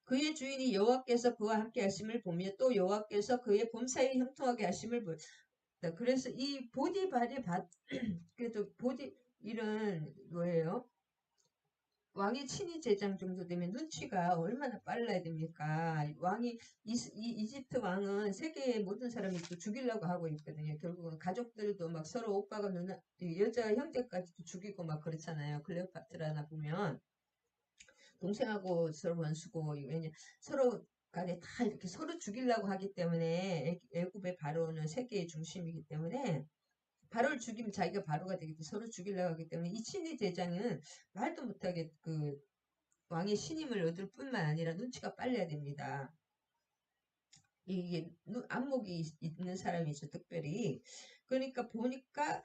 그의 주인이 여호와께서 그와 함께 하심을 보며 또 여호와께서 그의 범사에 형통하게 하심을 보였다. 그래서 이 보디발이 그래도 이런 뭐예요? 왕의 친위 제장 정도 되면 눈치가 얼마나 빨라야 됩니까? 이집트 왕은 세계의 모든 사람이 또 죽이려고 하고 있거든요. 결국은 가족들도 막 서로 오빠가 누나, 여자 형제까지도 죽이고 막 그렇잖아요. 클레오파트라나 보면. 동생하고 서로 원수고, 왜냐, 서로 간에 다 이렇게 서로 죽이려고 하기 때문에 애굽의 바로는 세계의 중심이기 때문에 바로를 죽이면 자기가 바로가 되겠지. 서로 죽이려고 하기 때문에 이 친위 대장은 말도 못하게 그 왕의 신임을 얻을 뿐만 아니라 눈치가 빨라야 됩니다. 이게 안목이 있는 사람이죠, 특별히. 그러니까 보니까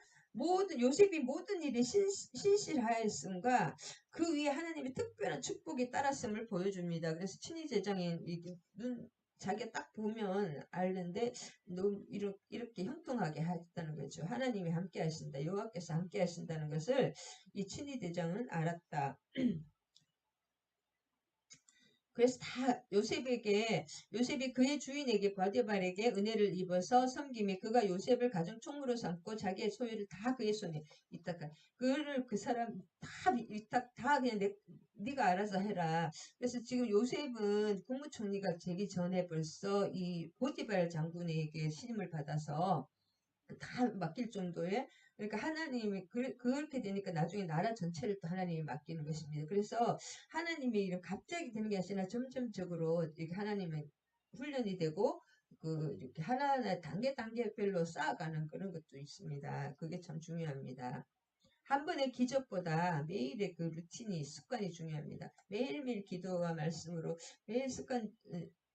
요셉이 모든 일에 신실하였음과 그 위에 하나님의 특별한 축복이 따랐음을 보여줍니다. 그래서 친위 제장이 자기가 딱 보면 알는데 이렇게 형통하게 하셨다는 거죠. 하나님이 함께 하신다. 여호와께서 함께 하신다는 것을 이 친위 대장은 알았다. 그래서 다 요셉이 그의 주인에게 바디발에게 은혜를 입어서 섬김에 그가 요셉을 가정 총무로 삼고 자기의 소유를 다 그의 손에 있다가 그를 그 사람 다 그냥 네가 알아서 해라. 그래서 지금 요셉은 국무총리가 되기 전에 벌써 이 보디발 장군에게 신임을 받아서 다 맡길 정도의 그러니까 하나님이 그렇게 되니까 나중에 나라 전체를 또 하나님이 맡기는 것입니다. 그래서 하나님이 이런 갑자기 되는 게 아니라 점점적으로 이렇게 하나님의 훈련이 되고 이렇게 하나하나 단계별로 쌓아가는 그런 것도 있습니다. 그게 참 중요합니다. 한 번의 기적보다 매일의 그 루틴이 습관이 중요합니다. 매일매일 기도와 말씀으로 매일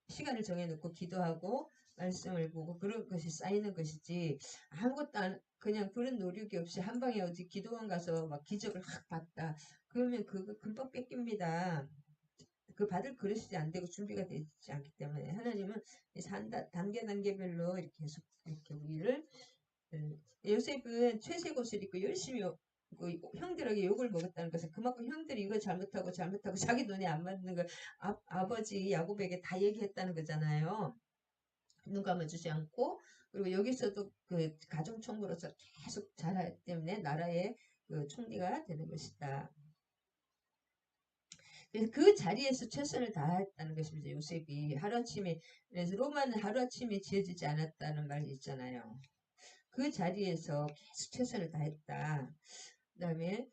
시간을 정해놓고 기도하고 말씀을 보고 그런 것이 쌓이는 것이지 아무것도 그냥 그런 노력이 없이 한 방에 어디 기도원 가서 막 기적을 확 봤다. 그러면 그거 금방 뺏깁니다. 그 받을 그릇이 안 되고 준비가 되지 않기 때문에 하나님은 단계별로 이렇게 계속 이렇게 우리를 요셉은 채색 옷을 입고 열심히 형들에게 욕을 먹었다는 것은 그만큼 형들이 이거 잘못하고 자기 눈에 안 맞는 걸 아버지 야곱에게 다 얘기했다는 거잖아요. 눈 감아주지 않고 그리고 여기서도 그 가정총무로서 계속 잘하기 때문에 나라의 그 총리가 되는 것이다. 그래서 그 자리에서 최선을 다했다는 것입니다. 요셉이 하루아침에 그래서 로마는 하루아침에 지어지지 않았다는 말이 있잖아요. 그 자리에서 계속 최선을 다했다. 그 다음에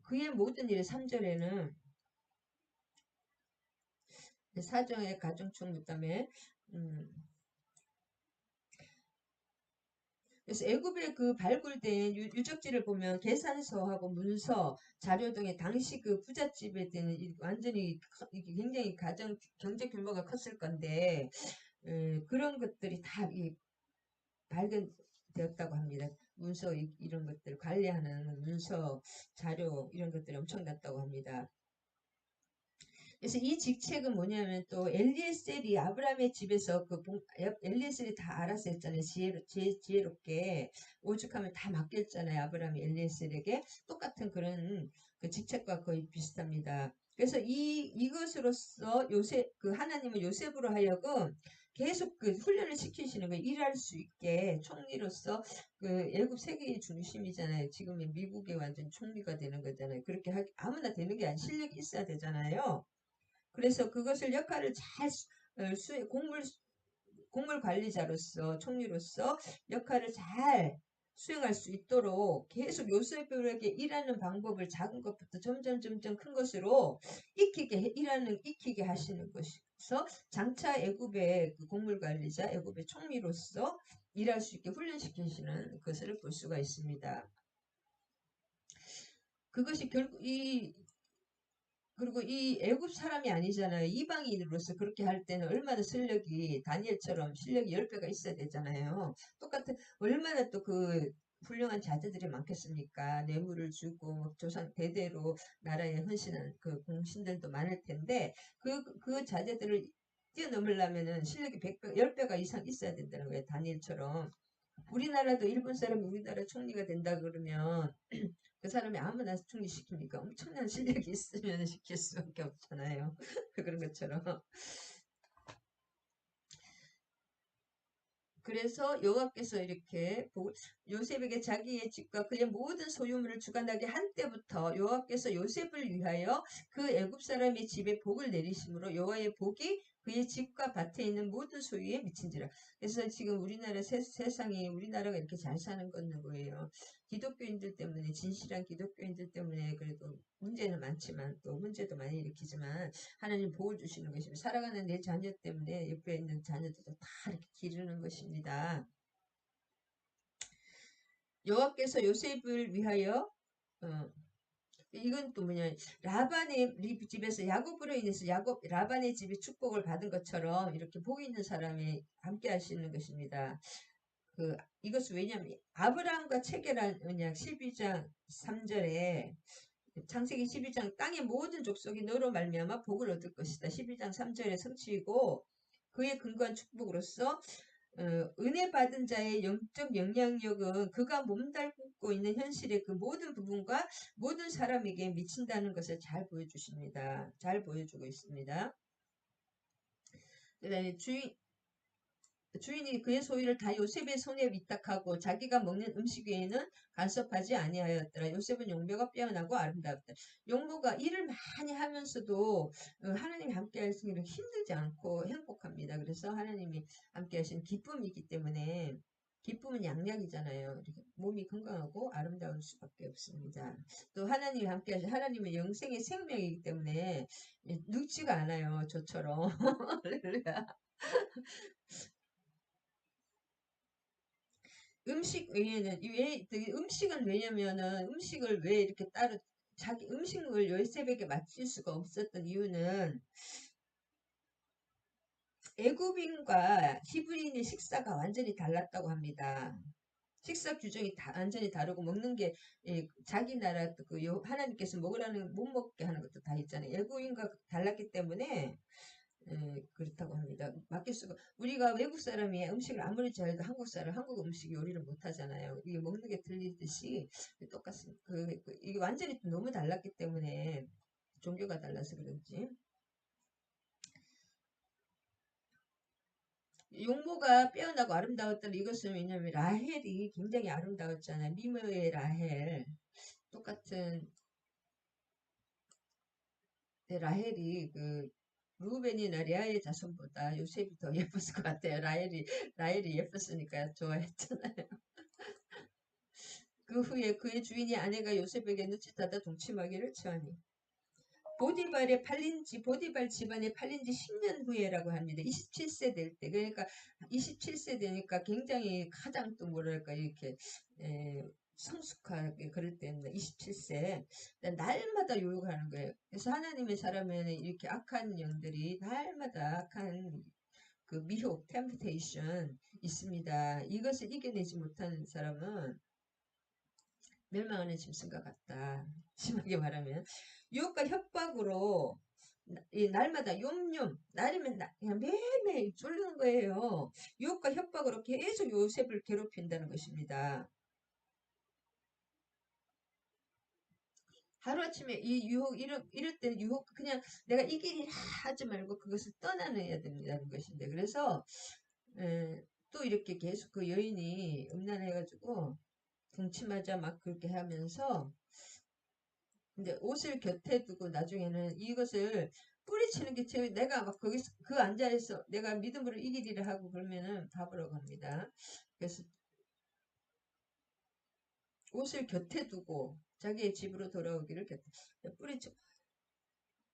그의 모든 일 3절에는 사정의 가정총 그다음에 그래서 애굽의 그 발굴된 유적지를 보면 계산서하고 문서, 자료 등의 당시 그 부잣집에 대한 완전히 이게 굉장히 가정 경제 규모가 컸을 건데 그런 것들이 다 발견되었다고 합니다. 문서 이런 것들 관리하는 문서, 자료 이런 것들이 엄청났다고 합니다. 그래서 이 직책은 뭐냐면 또 엘리에셀이 아브라함의 집에서 엘리에셀이 다 알아서 했잖아요. 지혜롭게 오죽하면 다 맡겼잖아요. 아브라함이 엘리에셀에게 똑같은 그런 그 직책과 거의 비슷합니다. 그래서 이것으로서 하나님은 요셉으로 하여금 계속 그 훈련을 시키시는 거예요. 일할 수 있게 총리로서 그 애굽 세계의 중심이잖아요. 지금의 미국의 완전 총리가 되는 거잖아요. 그렇게 아무나 되는 게 아니라 실력이 있어야 되잖아요. 그래서 그것을 역할을 잘 곡물 관리자로서 총리로서 역할을 잘 수행할 수 있도록 계속 요셉에게 일하는 방법을 작은 것부터 점점 큰 것으로 익히게 하시는 것이서 장차 애굽의 그 곡물 관리자, 애굽의 총리로서 일할 수 있게 훈련시키시는 것을 볼 수가 있습니다. 그것이 결국 그리고 이 애굽 사람이 아니잖아요. 이방인으로서 그렇게 할 때는 얼마나 다니엘처럼 실력이 10배가 있어야 되잖아요. 똑같은 얼마나 또 그 훌륭한 자제들이 많겠습니까? 뇌물을 주고 조상 대대로 나라에 헌신한 그 공신들도 많을 텐데 그 자제들을 뛰어넘으려면은 실력이 100배, 10배가 이상 있어야 된다는 거예요. 다니엘처럼. 우리나라도 일본 사람이 우리나라 총리가 된다 그러면 그 사람이 아무나 총리시킵니까? 엄청난 실력이 있으면 시킬 수밖에 없잖아요. 그런 것처럼. 그래서 여호와께서 이렇게 요셉에게 자기의 집과 그의 모든 소유물을 주관하게 한 때부터 여호와께서 요셉을 위하여 그 애굽 사람의 집에 복을 내리심으로 여호와의 복이 그의 집과 밭에 있는 모든 소유에 미친지라. 그래서 지금 우리나라 세상이 우리나라가 이렇게 잘 사는 건 뭐예요? 기독교인들 때문에 진실한 기독교인들 때문에 그래도 문제는 많지만 또 문제도 많이 일으키지만 하나님 복을 주시는 것입니다. 살아가는 내 자녀 때문에 옆에 있는 자녀들도 다 이렇게 기르는 것입니다. 여호와께서 요셉을 위하여 이건 또 뭐냐 라반의 집에서 야곱으로 인해서 라반의 집이 축복을 받은 것처럼 이렇게 복 있는 사람이 함께 하시는 것입니다. 이것은 왜냐하면 아브라함과 체결한 언약 12장 3절에 창세기 12장 땅의 모든 족속이 너로 말미암아 복을 얻을 것이다. 12장 3절에 성취이고 그의 근거한 축복으로서 은혜 받은 자의 영적 영향력은 그가 몸담고 있는 현실의 그 모든 부분과 모든 사람에게 미친다는 것을 잘 보여주십니다. 잘 보여주고 있습니다. 그 다음에 주인이 그의 소유를 다 요셉의 손에 위탁하고 자기가 먹는 음식 외에는 간섭하지 아니하였더라. 요셉은 용모가 빼어나고 아름다웠다. 용모가 일을 많이 하면서도 하나님이 함께 하시기를 힘들지 않고 행복합니다. 그래서 하나님이 함께 하신 기쁨이기 때문에 기쁨은 양약이잖아요. 몸이 건강하고 아름다울 수밖에 없습니다. 또 하나님이 함께 하신 하나님의 영생의 생명이기 때문에 늙지가 않아요. 저처럼. 할렐루야. 음식 외에는 음식은 왜냐면은 음식을 왜 이렇게 따로 자기 음식을 요셉에게 맞출 수가 없었던 이유는 애굽인과 히브리인의 식사가 완전히 달랐다고 합니다. 식사 규정이 완전히 다르고 먹는 게 자기 나라 하나님께서 먹으라는 못 먹게 하는 것도 다 있잖아요. 애굽인과 달랐기 때문에 그렇다고 합니다. 맡길 수가 우리가 외국 사람이 음식을 아무리 잘해도 한국 음식 요리를 못 하잖아요. 이게 먹는 게 틀리듯이 똑같습니다. 이게 완전히 너무 달랐기 때문에 종교가 달라서 그런지 용모가 빼어나고 아름다웠던 이것은 왜냐하면 라헬이 굉장히 아름다웠잖아요. 미모의 라헬 똑같은 라헬이 루벤이나 레아의 자손보다 요셉이 더 예뻤을 것 같아요. 라헬이 예뻤으니까 좋아했잖아요. 그 후에 그의 주인이 아내가 요셉에게 눈짓하다 동침하기를 처하니 보디발 집안에 팔린 지 10년 후에라고 합니다. 27세 될 때. 그러니까 27세 되니까 굉장히 가장 또 뭐랄까, 이렇게, 성숙하게 그럴 때입니다. 27세. 날마다 유혹하는 거예요. 그래서 하나님의 사람에는 이렇게 악한 영들이 날마다 악한 그 미혹, 템프테이션 있습니다. 이것을 이겨내지 못하는 사람은 멸망하는 짐승과 같다. 심하게 말하면 유혹과 협박으로 이 날마다 욤욤 날이면 그냥 매일매일 쫄르는 거예요. 유혹과 협박으로 계속 요셉을 괴롭힌다는 것입니다. 하루아침에 이 유혹 이럴 때 유혹 그냥 내가 이 길이라 하지 말고 그것을 떠나내야 된다는 것인데 그래서 또 이렇게 계속 그 여인이 음란해가지고 등치마자 막 그렇게 하면서 이제 옷을 곁에 두고 나중에는 이것을 뿌리치는 게 제일 내가 막 거기 그 앉아서 내가 믿음으로 이기리라 하고 그러면은 바보로 갑니다. 그래서 옷을 곁에 두고 자기의 집으로 돌아오기를 곁에 뿌리쳐.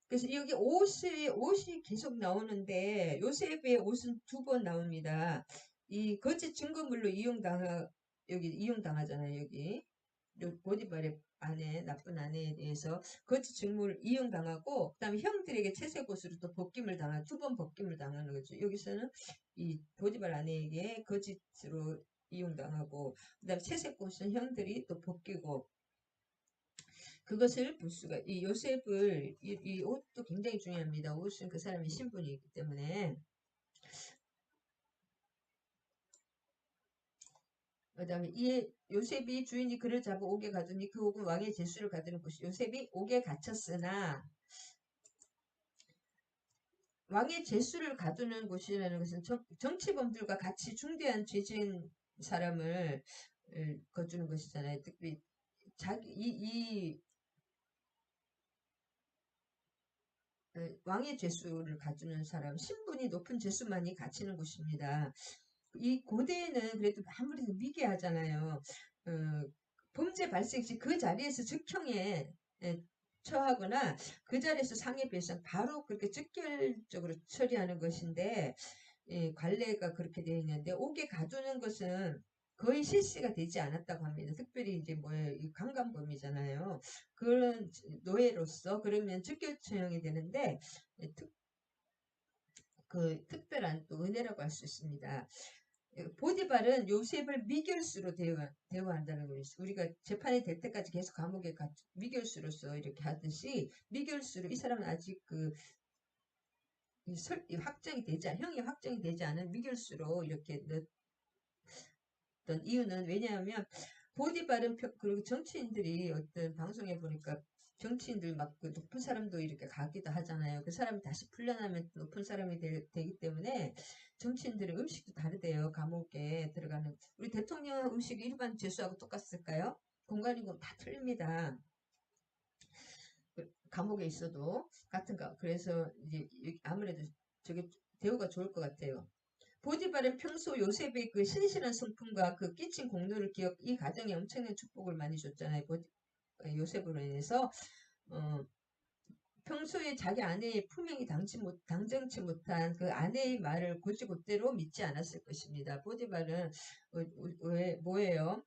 그래서 여기 옷이 계속 나오는데 요셉의 옷은 2번 나옵니다. 이 거짓 증거물로 여기 이용당하잖아요. 여기 보디발의 아내, 나쁜 아내에 대해서 거짓 증거를 이용당하고 그다음에 형들에게 채색옷으로 또 벗김을 당한 2번 벗김을 당하는 거죠. 여기서는 이 보디발 아내에게 거짓으로 이용당하고 그다음에 채색옷은 형들이 또 벗기고 그것을 볼 수가 이 요셉을 이 옷도 굉장히 중요합니다. 옷은 그 사람의 신분이 있기 때문에 그 다음에 이 요셉이 주인이 그를 잡아 옥에 가두니 그 옥은 왕의 제수를 가두는 곳이 요셉이 옥에 갇혔으나 왕의 제수를 가두는 곳이라는 것은 정치범들과 같이 중대한 죄 지은 사람을 거두는 것이잖아요. 특히 왕의 죄수를 가두는 사람, 신분이 높은 죄수만이 갇히는 곳입니다. 이 고대에는 그래도 아무래도 미개하잖아요. 어, 범죄 발생 시 그 자리에서 즉형에 처하거나 그 자리에서 상해배상 바로 그렇게 즉결적으로 처리하는 것인데 관례가 그렇게 되어 있는데 옥에 가두는 것은 거의 실시가 되지 않았다고 합니다. 특별히 이제 뭐예요? 이 강간범이잖아요. 그런 노예로서 그러면 즉결 처형이 되는데 그 특별한 또 은혜라고 할 수 있습니다. 보디발은 요셉을 미결수로 대우한다는 것이 우리가 재판이 될 때까지 계속 감옥에 미결수로서 이렇게 하듯이 미결수로 이 사람은 아직 확정이 되지 형이 확정이 되지 않은 미결수로 이렇게 넣었던 이유는 왜냐하면 보디발은 그리고 정치인들이 어떤 방송에 보니까 정치인들 막 그 높은 사람도 이렇게 가기도 하잖아요. 그 사람이 다시 풀려나면 높은 사람이 되기 때문에 정치인들의 음식도 다르대요. 감옥에 들어가는 우리 대통령 음식이 일반 죄수하고 똑같을까요? 공간이고 다 틀립니다. 감옥에 있어도 같은 거 그래서 이제 아무래도 저게 대우가 좋을 것 같아요. 보디발은 평소 요셉의 그 신실한 성품과 그 끼친 공로를 이 가정에 엄청난 축복을 많이 줬잖아요. 요셉으로 인해서 어, 평소에 자기 아내의 품행이 당정치 못한 그 아내의 말을 곧이곧대로 믿지 않았을 것입니다. 보디발은 왜 뭐예요?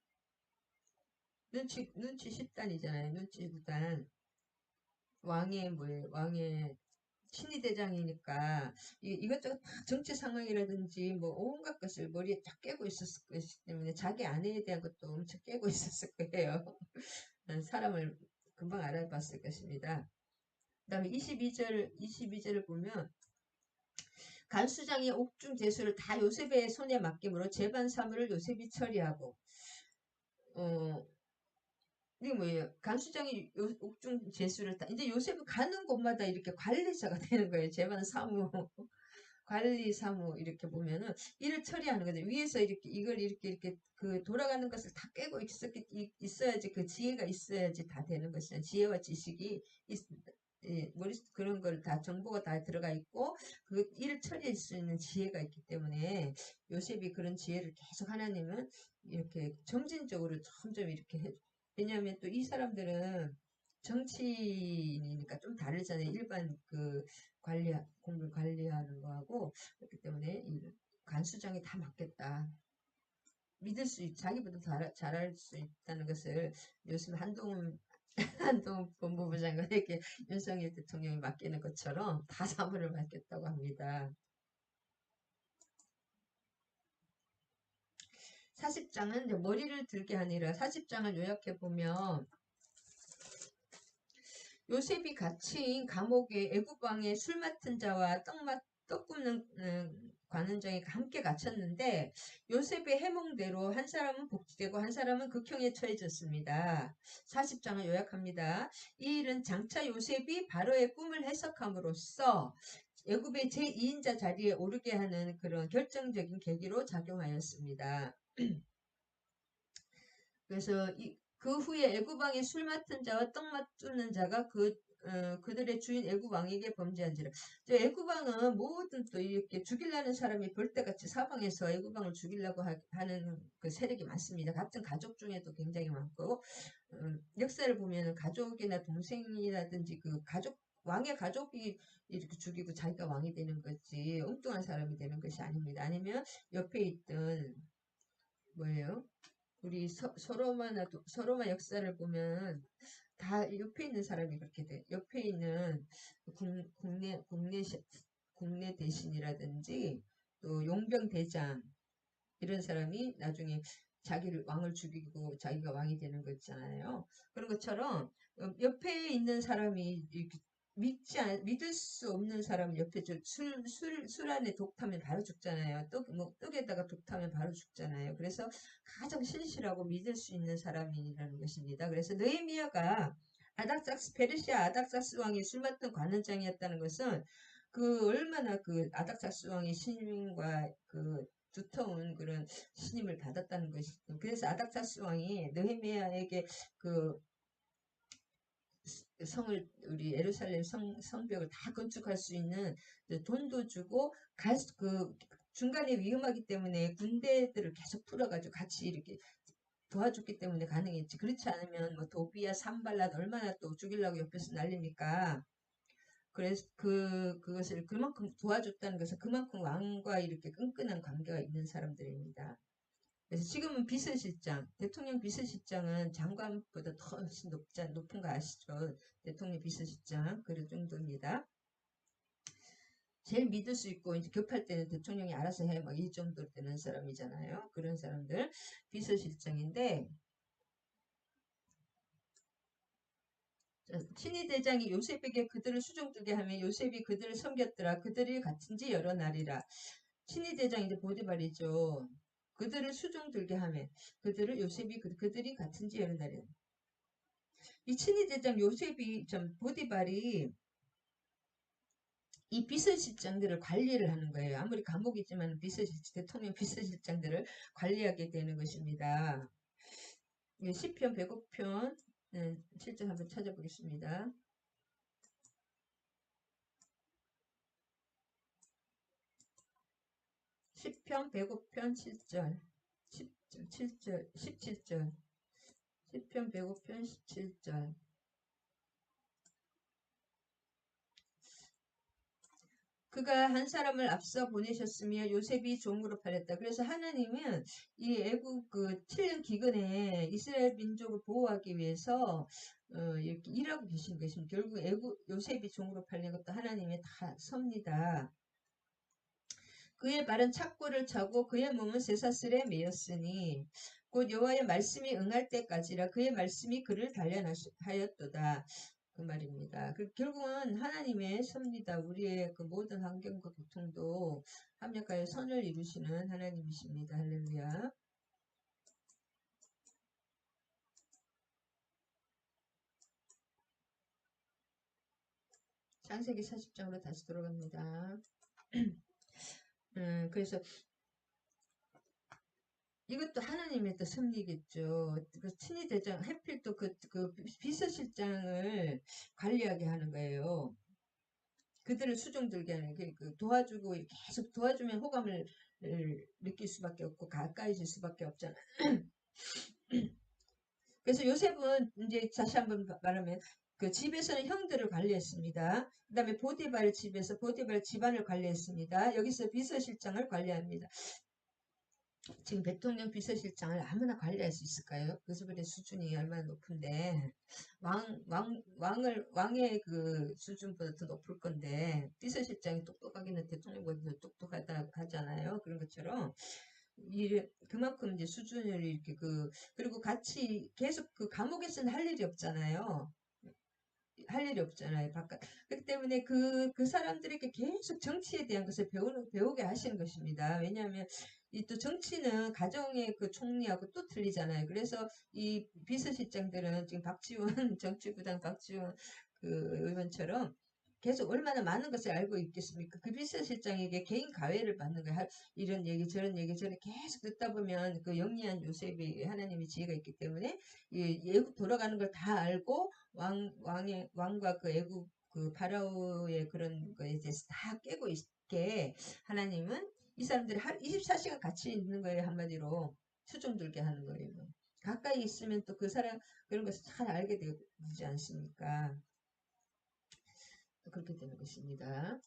눈치 10단이잖아요. 눈치 9단. 왕의 뭐예요? 왕의 친위대장이니까 이것저것 다 정치 상황이라든지 뭐 온갖 것을 머리에 딱 깨고 있었을 것이기 때문에 자기 아내에 대한 것도 엄청 깨고 있었을 거예요. 사람을 금방 알아봤을 것입니다. 그 다음에 22절을 보면 간수장의 옥중 제수를 다 요셉의 손에 맡김으로 재반 사물을 요셉이 처리하고 이게 뭐예요? 간수장이 옥중 제수를 다 이제 요셉은 가는 곳마다 이렇게 관리자가 되는 거예요. 재반 사무 관리 사무 이렇게 보면은 일을 처리하는 거죠. 위에서 이렇게 이걸 이렇게 그 돌아가는 것을 다 깨고 있어야지 그 지혜가 있어야지 다 되는 것이잖아요. 지혜와 지식이 머릿속 그런 걸 다 정보가 다 들어가 있고 그 일을 처리할 수 있는 지혜가 있기 때문에 요셉이 그런 지혜를 계속 하나님은 이렇게 점진적으로 점점 이렇게 왜냐하면 또 이 사람들은 정치인이니까 좀 다르잖아요. 일반 그 공물 관리하는 거하고. 그렇기 때문에 이 간수장이 다 맡겠다. 믿을 수 자기보다 잘할 수 있다는 것을 요즘 한동훈 한동훈 법무부 장관에게 윤석열 대통령이 맡기는 것처럼 다 사무를 맡겼다고 합니다. 40장은 이제 머리를 들게 아니라 40장을 요약해 보면 요셉이 갇힌 감옥에 애굽왕의 술 맡은 자와 떡 굽는 관원장이 함께 갇혔는데 요셉의 해몽대로 한 사람은 복지되고 한 사람은 극형에 처해졌습니다. 40장을 요약합니다. 이 일은 장차 요셉이 바로의 꿈을 해석함으로써 애굽의 제2인자 자리에 오르게 하는 그런 결정적인 계기로 작용하였습니다. 그래서 그 후에 애굽 왕의 술 맡은 자와 떡 맡는 자가 그들의 주인 애굽 왕에게 범죄한지라. 애굽 왕은 모든 또 이렇게 죽이려는 사람이 벌떼같이 사방에서 애굽 왕을 죽이려고 하는 그 세력이 많습니다. 같은 가족 중에도 굉장히 많고 역사를 보면 가족이나 동생이라든지 그 가족 왕의 가족이 이렇게 죽이고 자기가 왕이 되는 거지 엉뚱한 사람이 되는 것이 아닙니다. 아니면 옆에 있던 뭐예요? 우리 서로만 역사를 보면 다 옆에 있는 사람이 그렇게 돼. 옆에 있는 국내 대신이라든지 또 용병 대장 이런 사람이 나중에 자기를 왕을 죽이고 자기가 왕이 되는 거 있잖아요. 그런 것처럼 옆에 있는 사람이 이렇게 믿을 수 없는 사람 옆에 술 안에 독 타면 바로 죽잖아요. 떡에다가 독 타면 바로 죽잖아요. 그래서 가장 신실하고 믿을 수 있는 사람이라는 것입니다. 그래서 느헤미야가 페르시아 아닥삭스 왕이 술 맡던 관원장이었다는 것은 그 얼마나 그 아닥삭스 왕의 신임과 그 두터운 그런 신임을 받았다는 것이죠. 그래서 아닥사스 왕이 느헤미야에게 그 우리 예루살렘 성벽을 다 건축할 수 있는 돈도 주고 그 중간에 위험하기 때문에 군대들을 계속 풀어가지고 같이 이렇게 도와줬기 때문에 가능했지. 그렇지 않으면 뭐 도비야 산발랏 얼마나 또 죽이려고 옆에서 날립니까? 그래서 그것을 그만큼 도와줬다는 것은 그만큼 왕과 이렇게 끈끈한 관계가 있는 사람들입니다. 그래서 지금은 비서실장, 대통령 비서실장은 장관보다 더 훨씬 높은 거 아시죠? 대통령 비서실장, 그 정도입니다. 제일 믿을 수 있고, 이제 급할 때는 대통령이 알아서 해, 막 이 정도 되는 사람이잖아요. 그런 사람들, 비서실장인데, 친위 대장이 요셉에게 그들을 수종들게 하며 요셉이 그들을 섬겼더라. 그들이 같은지 여러 날이라. 친위 대장이 이제 보디발이죠. 그들을 수종 들게 하며 그들이 같은지 여러 날이라. 이 친위 대장 요셉이 좀 보디발이 이 비서실장들을 관리를 하는 거예요. 아무리 감옥이지만 대통령 비서실장들을 관리하게 되는 것입니다. 시편 105편 7절 한번 찾아보겠습니다. 시편 105편 7절 17절 시편 105편 17절 그가 한 사람을 앞서 보내셨으며 요셉이 종으로 팔렸다. 그래서 하나님은 이 애국 그 7년 기근에 이스라엘 민족을 보호하기 위해서 이렇게 일하고 계신 것입니다. 결국 요셉이 종으로 팔린 것도 하나님의 다 섭니다. 그의 발은 착고를 차고 그의 몸은 쇠사슬에 매였으니 곧 여호와의 말씀이 응할 때까지라 그의 말씀이 그를 단련하였도다. 그 말입니다. 결국은 하나님의 섭니다. 우리의 그 모든 환경과 고통도 합력하여 선을 이루시는 하나님이십니다. 할렐루야. 창세기 40장으로 다시 돌아갑니다. 그래서 이것도 하나님의 또 섭리겠죠. 그 친위대장, 하필 또 그 비서실장을 관리하게 하는 거예요. 그들을 수종들게 하는 그 도와주고 계속 도와주면 호감을 느낄 수밖에 없고 가까이질 수밖에 없잖아. 그래서 요셉은 이제 다시 한번 말하면 그 집에서는 형들을 관리했습니다. 그 다음에 보디발 집에서 보디발 집안을 관리했습니다. 여기서 비서실장을 관리합니다. 지금 대통령 비서실장을 아무나 관리할 수 있을까요? 그 사람의 수준이 얼마나 높은데 왕의 그 수준보다 더 높을 건데 비서실장이 똑똑하기는 대통령보다 더 똑똑하다 하잖아요. 그런 것처럼 그만큼 이제 수준을 이렇게 그리고 같이 계속 그 감옥에서는 할 일이 없잖아요. 할 일이 없잖아요. 바깥. 그렇기 때문에 그 사람들에게 계속 정치에 대한 것을 배우게 하시는 것입니다. 왜냐하면 이 또 정치는 가정의 그 총리하고 또 틀리잖아요. 그래서 이 비서실장들은 지금 박지원 정치부장 박지원 그 의원처럼 계속 얼마나 많은 것을 알고 있겠습니까? 그 비서실장에게 개인 가외를 받는 거야. 이런 얘기 저런 얘기 저런 계속 듣다 보면 그 영리한 요셉이 하나님의 지혜가 있기 때문에 이 애국 돌아가는 걸 다 알고 왕과 그 애국 그 파라오의 그런 거에 대해서 다 깨고 있게 하나님은 이 사람들이 24시간 같이 있는 거예요. 한마디로 수종 들게 하는 거예요. 가까이 있으면 또 그 사람 그런 것을 잘 알게 되지 않습니까? 그렇게 되는 것입니다.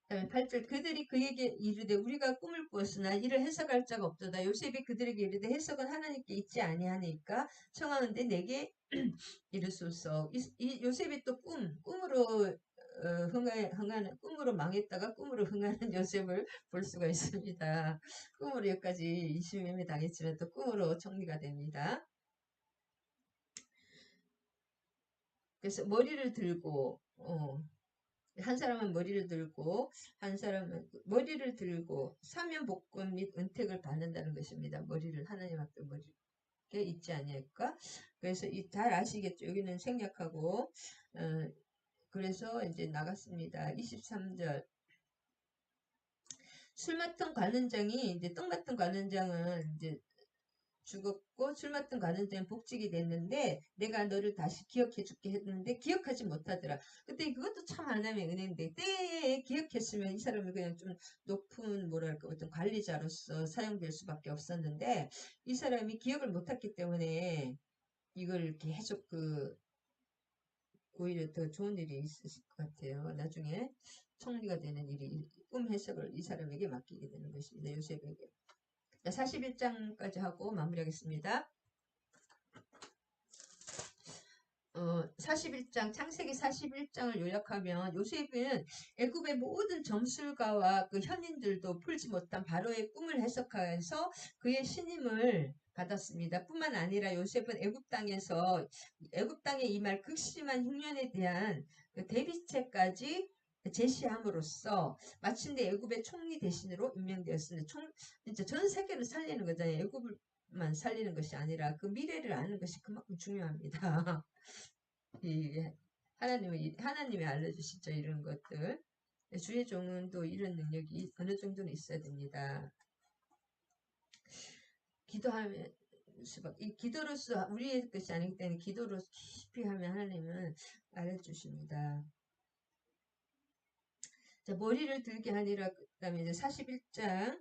그다음에 8절 그들이 그에게 이르되 우리가 꿈을 꾸었으나 이를 해석할 자가 없도다. 요셉이 그들에게 이르되 해석은 하나님께 있지 아니하니까 청하는데 내게 이르소서. 이 요셉이 또 꿈으로 흥하는 꿈으로 망했다가 꿈으로 흥하는 요셉을 볼 수가 있습니다. 꿈으로 여기까지 20명이 당했지만 또 꿈으로 정리가 됩니다. 그래서 머리를 들고 한 사람은 머리를 들고 한 사람은 머리를 들고 사면 복권 및 은택을 받는다는 것입니다. 머리를 하나님 앞에 머리를 있지 아니할까? 그래서 잘 아시겠죠? 여기는 생략하고 그래서 이제 나갔습니다. 23절 술 맡은 관원장이 이제 떡 맡은 관원장은 이제 죽었고 술 맡은 관원장은 복직이 됐는데 내가 너를 다시 기억해 줄게 했는데 기억하지 못하더라. 근데 그것도 참 하나님의 은혜인데 때에 기억했으면 이 사람이 그냥 좀 높은 뭐랄까 어떤 관리자로서 사용될 수밖에 없었는데 이 사람이 기억을 못했기 때문에 이걸 계속 오히려 더 좋은 일이 있으실 것 같아요. 나중에 총리가 되는 일이 꿈 해석을 이 사람에게 맡기게 되는 것입니다. 요셉에게. 41장까지 하고 마무리하겠습니다. 41장 창세기 41장을 요약하면 요셉은 애굽의 모든 점술가와 그 현인들도 풀지 못한 바로의 꿈을 해석하여서 그의 신임을 받았습니다. 뿐만 아니라 요셉은 애굽 땅에 임할 극심한 흉년에 대한 그 대비책까지 제시함으로써 마침내 애굽의 총리 대신으로 임명되었습니다. 진짜 전 세계를 살리는 거잖아요. 애굽만 살리는 것이 아니라 그 미래를 아는 것이 그만큼 중요합니다. 하나님이 알려주시죠. 이런 것들. 주의 종은 또 이런 능력이 어느 정도는 있어야 됩니다. 기도하면 이 기도로서 우리의 것이 아니기 때문에 기도로 깊이 하면 하나님은 알려주십니다. 자, 머리를 들게 하니라. 그 다음에 이제 41장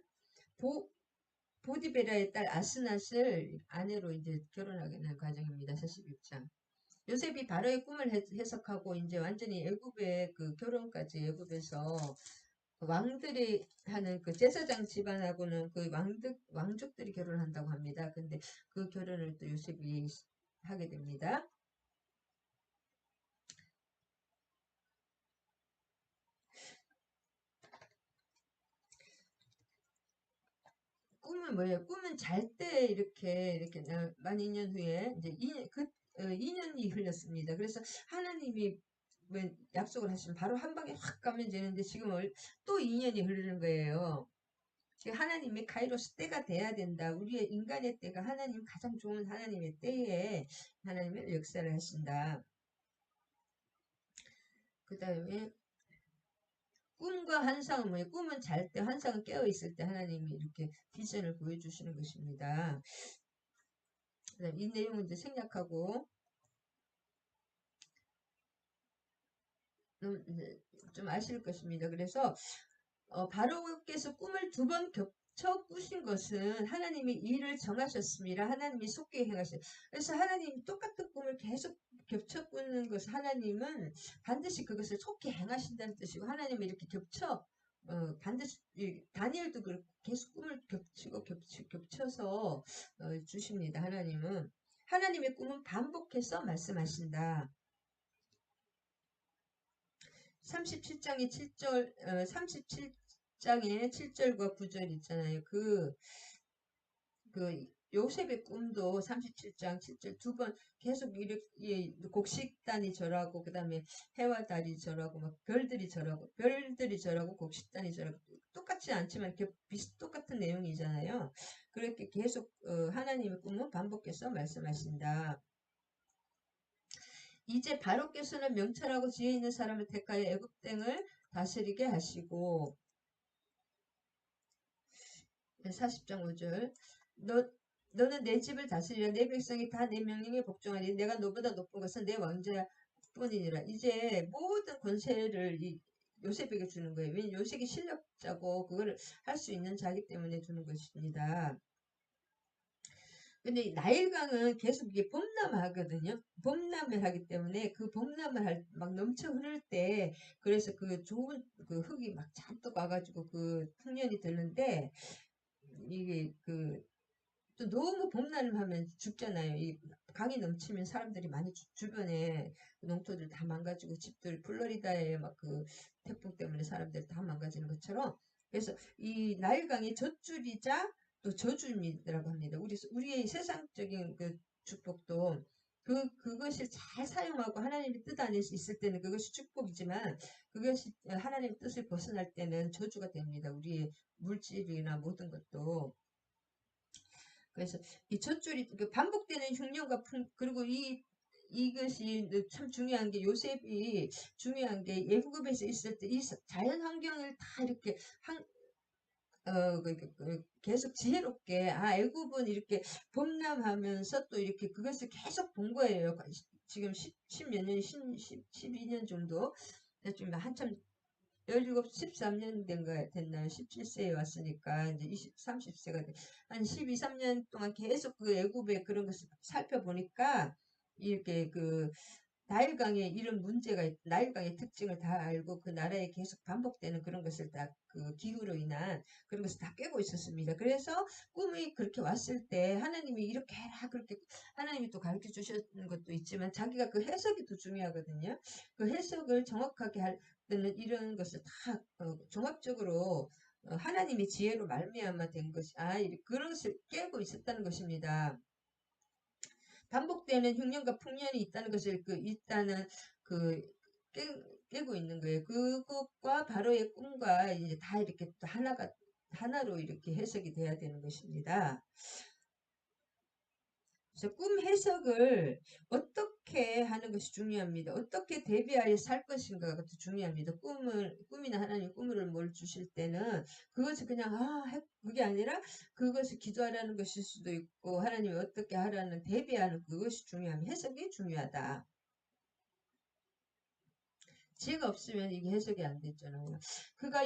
보디베라의 딸 아스낫을 아내로 이제 결혼하게 된 과정입니다. 41장. 요셉이 바로의 꿈을 해석하고 이제 완전히 애굽의 그 결혼까지 애굽에서 왕들이 하는 그 제사장 집안하고는 그 왕족들이 결혼한다고 합니다. 근데 그 결혼을 또 요셉이 하게 됩니다. 꿈은 뭐예요? 꿈은 잘 때 이렇게 만 2년 후에 이제 2년이 흘렸습니다. 그래서 하나님이 약속을 하시면 바로 한 방에 확 가면 되는데 지금 또 2년이 흐르는 거예요. 하나님의 카이로스 때가 돼야 된다. 우리의 인간의 때가 하나님 가장 좋은 하나님의 때에 하나님의 역사를 하신다. 그 다음에 꿈과 환상은 뭐예요? 꿈은 잘 때, 환상은 깨어있을 때 하나님이 이렇게 비전을 보여주시는 것입니다. 이 내용은 이제 생략하고 좀 아실 것입니다. 그래서 바로께서 꿈을 두 번 겹쳐 꾸신 것은 하나님이 일을 정하셨습니다. 하나님이 속게 행하셨어요. 그래서 하나님이 똑같은 꿈을 계속 겹쳐 꾸는 것을 하나님은 반드시 그것을 속게 행하신다는 뜻이고, 하나님이 이렇게 겹쳐 반드시 다니엘도 그렇고 계속 꿈을 겹쳐서 주십니다. 하나님은 하나님의 꿈은 반복해서 말씀하신다. 37장의 7절, 37장의 7절과 9절 있잖아요. 요셉의 꿈도 37장 7절 두 번 계속 이렇게 곡식단이 절하고, 그 다음에 해와 달이 절하고, 막 별들이 절하고, 곡식단이 절하고, 똑같지 않지만 이렇게 똑같은 내용이잖아요. 그렇게 계속 하나님의 꿈은 반복해서 말씀하신다. 이제 바로께서는 명철하고 지혜 있는 사람을 택하여 애굽 땅을 다스리게 하시고, 40장 5절 너는 내 집을 다스리라. 내 백성이 다 내 명령에 복종하리. 내가 너보다 높은 것은 내 왕자뿐이니라. 이제 모든 권세를 요셉에게 주는 거예요. 왜냐면 요셉이 실력자고 그거를 할 수 있는 자기 때문에 주는 것입니다. 근데 나일강은 계속 이게 범람하거든요. 범람을 하기 때문에 그 범람을 막 넘쳐 흐를 때, 그래서 그 좋은 그 흙이 막 잔뜩 와가지고 그 풍년이 드는데, 이게 또 너무 봄날하면 죽잖아요. 이 강이 넘치면 사람들이 많이 주변에 농토들 다 망가지고, 집들 플로리다에 막 그 태풍 때문에 사람들 다 망가지는 것처럼. 그래서 이 나일강이 젖줄이자 또 저주이라고 합니다. 우리의 세상적인 그 축복도 그것을 잘 사용하고 하나님의 뜻 안에 있을 때는 그것이 축복이지만, 그것이 하나님의 뜻을 벗어날 때는 저주가 됩니다. 우리의 물질이나 모든 것도. 그래서 이 젖줄이 반복되는 흉년과 그리고 이것이 참 중요한 게, 요셉이 중요한 게 애굽에서 있을 때 이 자연 환경을 다 이렇게 계속 지혜롭게, 애굽은 이렇게 범람하면서 또 이렇게 그것을 계속 본 거예요. 지금 10몇 년, 12년 정도. 좀 한참 17, 13년 됐나요? 17세에 왔으니까 이제 30세가 한 12, 3년 동안 계속 그 애굽의 그런 것을 살펴보니까, 이렇게 나일강의 이런 나일강의 특징을 다 알고 그 나라에 계속 반복되는 그런 것을 다 그 기후로 인한 그런 것을 다 꿰고 있었습니다. 그래서 꿈이 그렇게 왔을 때 하나님이 이렇게 해라, 그렇게 하나님이 또 가르쳐 주셨는 것도 있지만, 자기가 그 해석이 더 중요하거든요. 그 해석을 정확하게 할 때는 이런 것을 다 종합적으로 하나님의 지혜로 말미암아 된 것이, 그런 것을 깨고 있었다는 것입니다. 반복되는 흉년과 풍년이 있다는 것을 일단은 그 깨고 있는 거예요. 그것과 바로의 꿈과 이제 다 이렇게 또 하나로 이렇게 해석이 돼야 되는 것입니다. 그래서 꿈 해석을 어떻게 하는 것이 중요합니다. 어떻게 대비하여 살 것인가가 더 중요합니다. 꿈이나 하나님 꿈을 뭘 주실 때는 그것을 그냥 그게 아니라 그것을 기도하라는 것일 수도 있고, 하나님이 어떻게 하라는 대비하는 그것이 중요합니다. 해석이 중요하다. 지혜가 없으면 이게 해석이 안 됐잖아요. 그가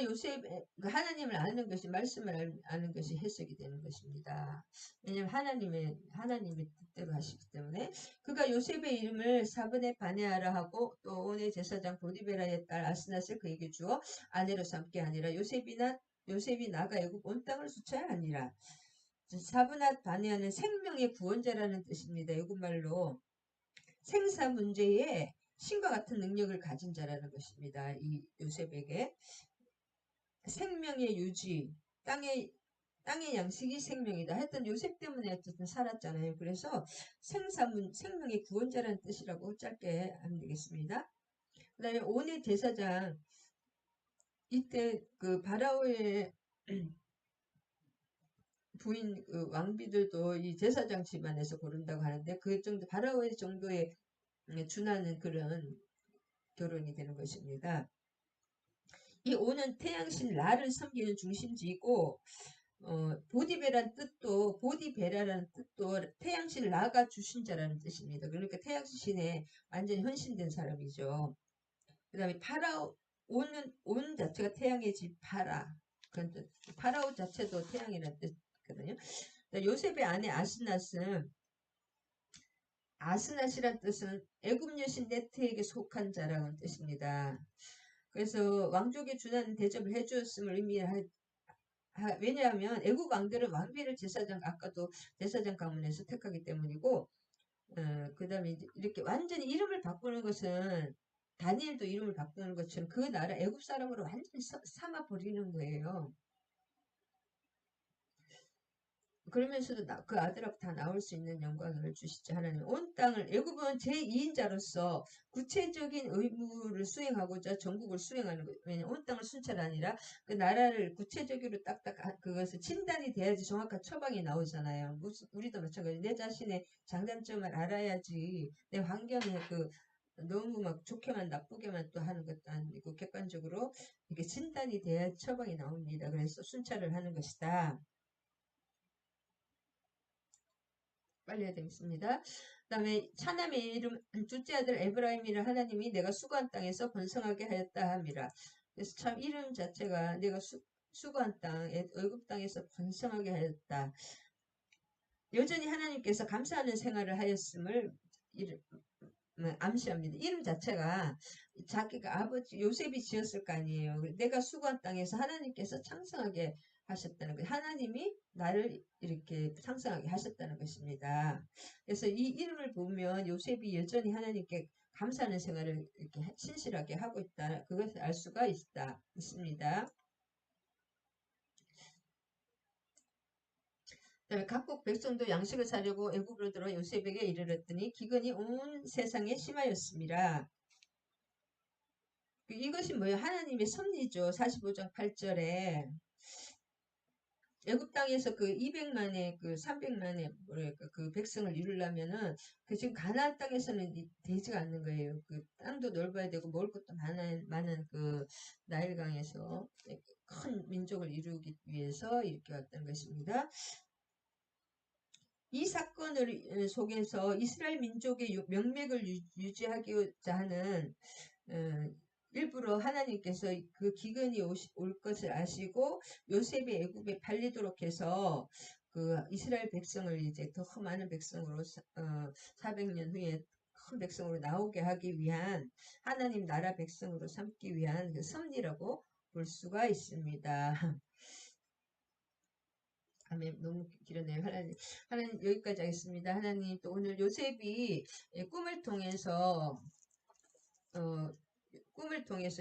하나님을 아는 것이, 말씀을 아는 것이 해석이 되는 것입니다. 왜냐하면 하나님의 뜻대로 하시기 때문에. 그가 요셉의 이름을 사분의 바네아라 하고, 또 온의 제사장 보디베라의 딸 아스낫을 그에게 주어 아내로 삼게 아니라 요셉이 나가 애굽 온 땅을 수쳐야 하니라. 사분앗 바네아는 생명의 구원자라는 뜻입니다. 애굽말로 생사 문제에 신과 같은 능력을 가진 자라는 것입니다. 이 요셉에게 생명의 유지, 땅의 양식이 생명이다. 하여튼 요셉 때문에 어쨌든 살았잖아요. 그래서 생명의 구원자라는 뜻이라고 짧게 하면 되겠습니다. 그 다음에 온의 제사장, 이때 그 바라오의 부인 왕비들도 이 제사장 집안에서 고른다고 하는데, 그 정도 바라오의 정도에 준하는 그런 결혼이 되는 것입니다. 이 오는 태양신 라를 섬기는 중심지이고, 보디베라라는 뜻도 태양신 라가 주신자라는 뜻입니다. 그러니까 태양신에 완전히 헌신된 사람이죠. 그 다음에 온 자체가 태양의 집 파라. 파라오 자체도 태양이라는 뜻이거든요. 요셉의 아내 아스낫이란 뜻은 애굽 여신 네트에게 속한 자라는 뜻입니다. 그래서 왕족에 준하는 대접을 해주었음을 왜냐하면 애국 왕들은 왕비를 아까도 제사장 가문에서 택하기 때문이고, 그 다음에 이렇게 완전히 이름을 바꾸는 것은 다니엘도 이름을 바꾸는 것처럼 그 나라 애국 사람으로 완전히 삼아 버리는 거예요. 그러면서도 그 아들하고 다 나올 수 있는 영광을 주시죠. 하나님. 온 땅을 애굽은 제2인자로서 구체적인 의무를 수행하고자 전국을 수행하는 거예요. 왜냐하면 온 땅을 순찰 아니라 그 나라를 구체적으로 딱딱 그것을 진단이 돼야지 정확한 처방이 나오잖아요. 우리도 마찬가지. 내 자신의 장단점을 알아야지 내 환경에 너무 막 좋게만 나쁘게만 또 하는 것도 아니고 객관적으로 이게 진단이 돼야 처방이 나옵니다. 그래서 순찰을 하는 것이다. 빨리 해야 되겠습니다. 그 다음에 차남의 이름 둘째 아들 에브라임이라 하나님이 내가 수고한 땅에서 번성하게 하였다 함이라. 그래서 참 이름 자체가 내가 수고한 땅, 애굽 땅에서 번성하게 하였다. 여전히 하나님께서 감사하는 생활을 하였음을 암시합니다. 이름 자체가 자기가 아버지 요셉이 지었을 거 아니에요. 내가 수고한 땅에서 하나님께서 창성하게 하셨다는 것. 하나님이 나를 이렇게 창성하게 하셨다는 것입니다. 그래서 이 이름을 보면 요셉이 여전히 하나님께 감사하는 생활을 이렇게 신실하게 하고 있다. 그것을 알 수가 있습니다. 그다음에 각국 백성도 양식을 사려고 애굽으로 들어 요셉에게 이르렀더니 기근이 온 세상에 심하였습니다. 이것이 뭐예요? 하나님의 섭리죠. 45장 8절에 애굽 땅에서 그 200만의 그 300만의 뭐랄까 그 백성을 이루려면은 그 지금 가나안 땅에서는 되지가 않는 거예요. 그 땅도 넓어야 되고 먹을 것도 많은 그 나일강에서 큰 민족을 이루기 위해서 이렇게 왔던 것입니다. 이 사건을 속에서 이스라엘 민족의 명맥을 유지하고자 하는 일부러 하나님께서 그 기근이 올 것을 아시고 요셉이 애굽에 팔리도록 해서 그 이스라엘 백성을 이제 더 많은 백성으로 400년 후에 큰 백성으로 나오게 하기 위한 하나님 나라 백성으로 삼기 위한 그 섭리라고 볼 수가 있습니다. 아멘. 너무 길었네요. 하나님 여기까지 하겠습니다. 하나님 또 오늘 요셉이 꿈을 통해서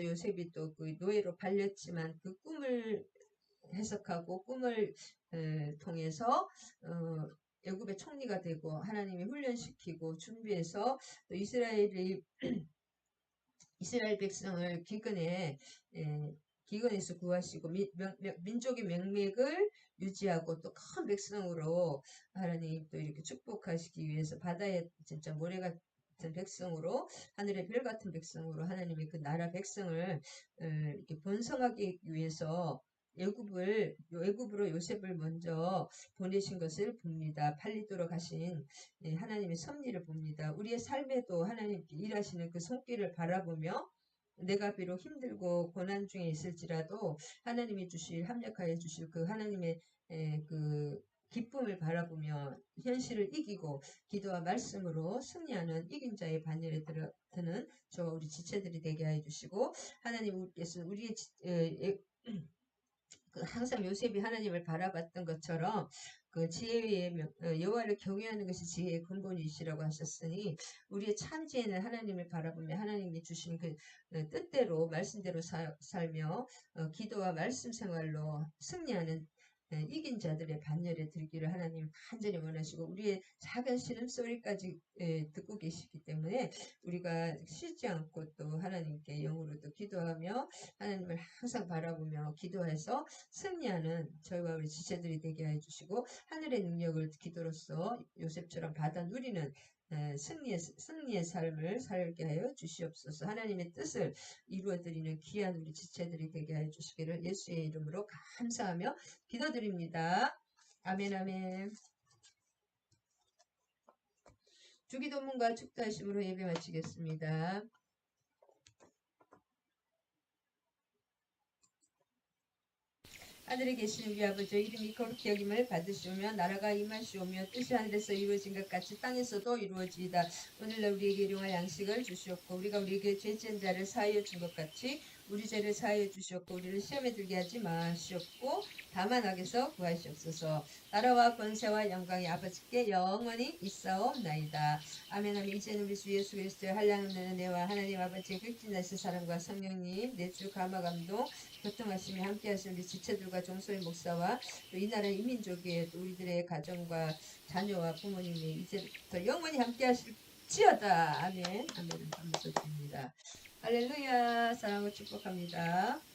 요셉이 또 그 노예로 팔렸지만 그 꿈을 해석하고 꿈을 통해서 애굽의 총리가 되고 하나님이 훈련시키고 준비해서 또 이스라엘 백성을 기근에서 구하시고 민족의 명맥을 유지하고 또 큰 백성으로 하나님 또 이렇게 축복하시기 위해서 바다에 진짜 모래 같은 백성으로 하늘의 별 같은 백성으로 하나님의 그 나라 백성을 이렇게 번성하기 위해서 애굽으로 요셉을 먼저 보내신 것을 봅니다. 팔리도록 하신 하나님의 섭리를 봅니다. 우리의 삶에도 하나님께 일하시는 그 손길을 바라보며 내가 비록 힘들고 고난 중에 있을지라도 하나님이 합력하여 주실 그 하나님의 그 기쁨을 바라보며 현실을 이기고 기도와 말씀으로 승리하는 이긴 자의 반열에 드는 저와 우리 지체들이 되게 해 주시고 하나님께서 우리의 항상 요셉이 하나님을 바라봤던 것처럼 그 지혜의 여호와를 경외하는 것이 지혜의 근본이시라고 하셨으니 우리의 참 지혜는 하나님을 바라보며 하나님이 주신 그 뜻대로 말씀대로 살며 기도와 말씀 생활로 승리하는 이긴 자들의 반열에 들기를 하나님 간절히 원하시고 우리의 작은 신음소리까지 듣고 계시기 때문에 우리가 쉬지 않고 또 하나님께 영으로도 기도하며 하나님을 항상 바라보며 기도해서 승리하는 저희와 우리 지체들이 되게 해주시고 하늘의 능력을 기도로서 요셉처럼 받아 누리는 승리의 삶을 살게 하여 주시옵소서. 하나님의 뜻을 이루어드리는 귀한 우리 지체들이 되게 해 주시기를 예수의 이름으로 감사하며 기도드립니다. 아멘 아멘. 주기도문과 축도하심으로 예배 마치겠습니다. 하늘에 계신 우리 아버지 이름이 거룩히 여김을 받으시오며 나라가 임하시오며 뜻이 하늘에서 이루어진 것 같이 땅에서도 이루어지이다. 오늘날 우리에게 일용할 양식을 주시옵고 우리가 우리에게 죄 지은 자를 사하여 준 것 같이 우리 죄를 사하여 주시옵고 우리를 시험에 들게 하지 마시옵고 다만 악에서 구하시옵소서. 나라와 권세와 영광이 아버지께 영원히 있사옵나이다. 아멘. 아멘. 이제는 우리 주 예수 그리스도의 한량없는 은혜와 하나님 아버지의 극진하신 사랑과 성령님 내 주 감화 감동 교통하심이 함께하신 우리 지체들과 종소의 목사와 또 이 나라 이민족의 또 우리들의 가정과 자녀와 부모님이 이제부터 영원히 함께하실지어다. 아멘. 아멘. 감사드립니다. 할렐루야. 사랑을 축복합니다.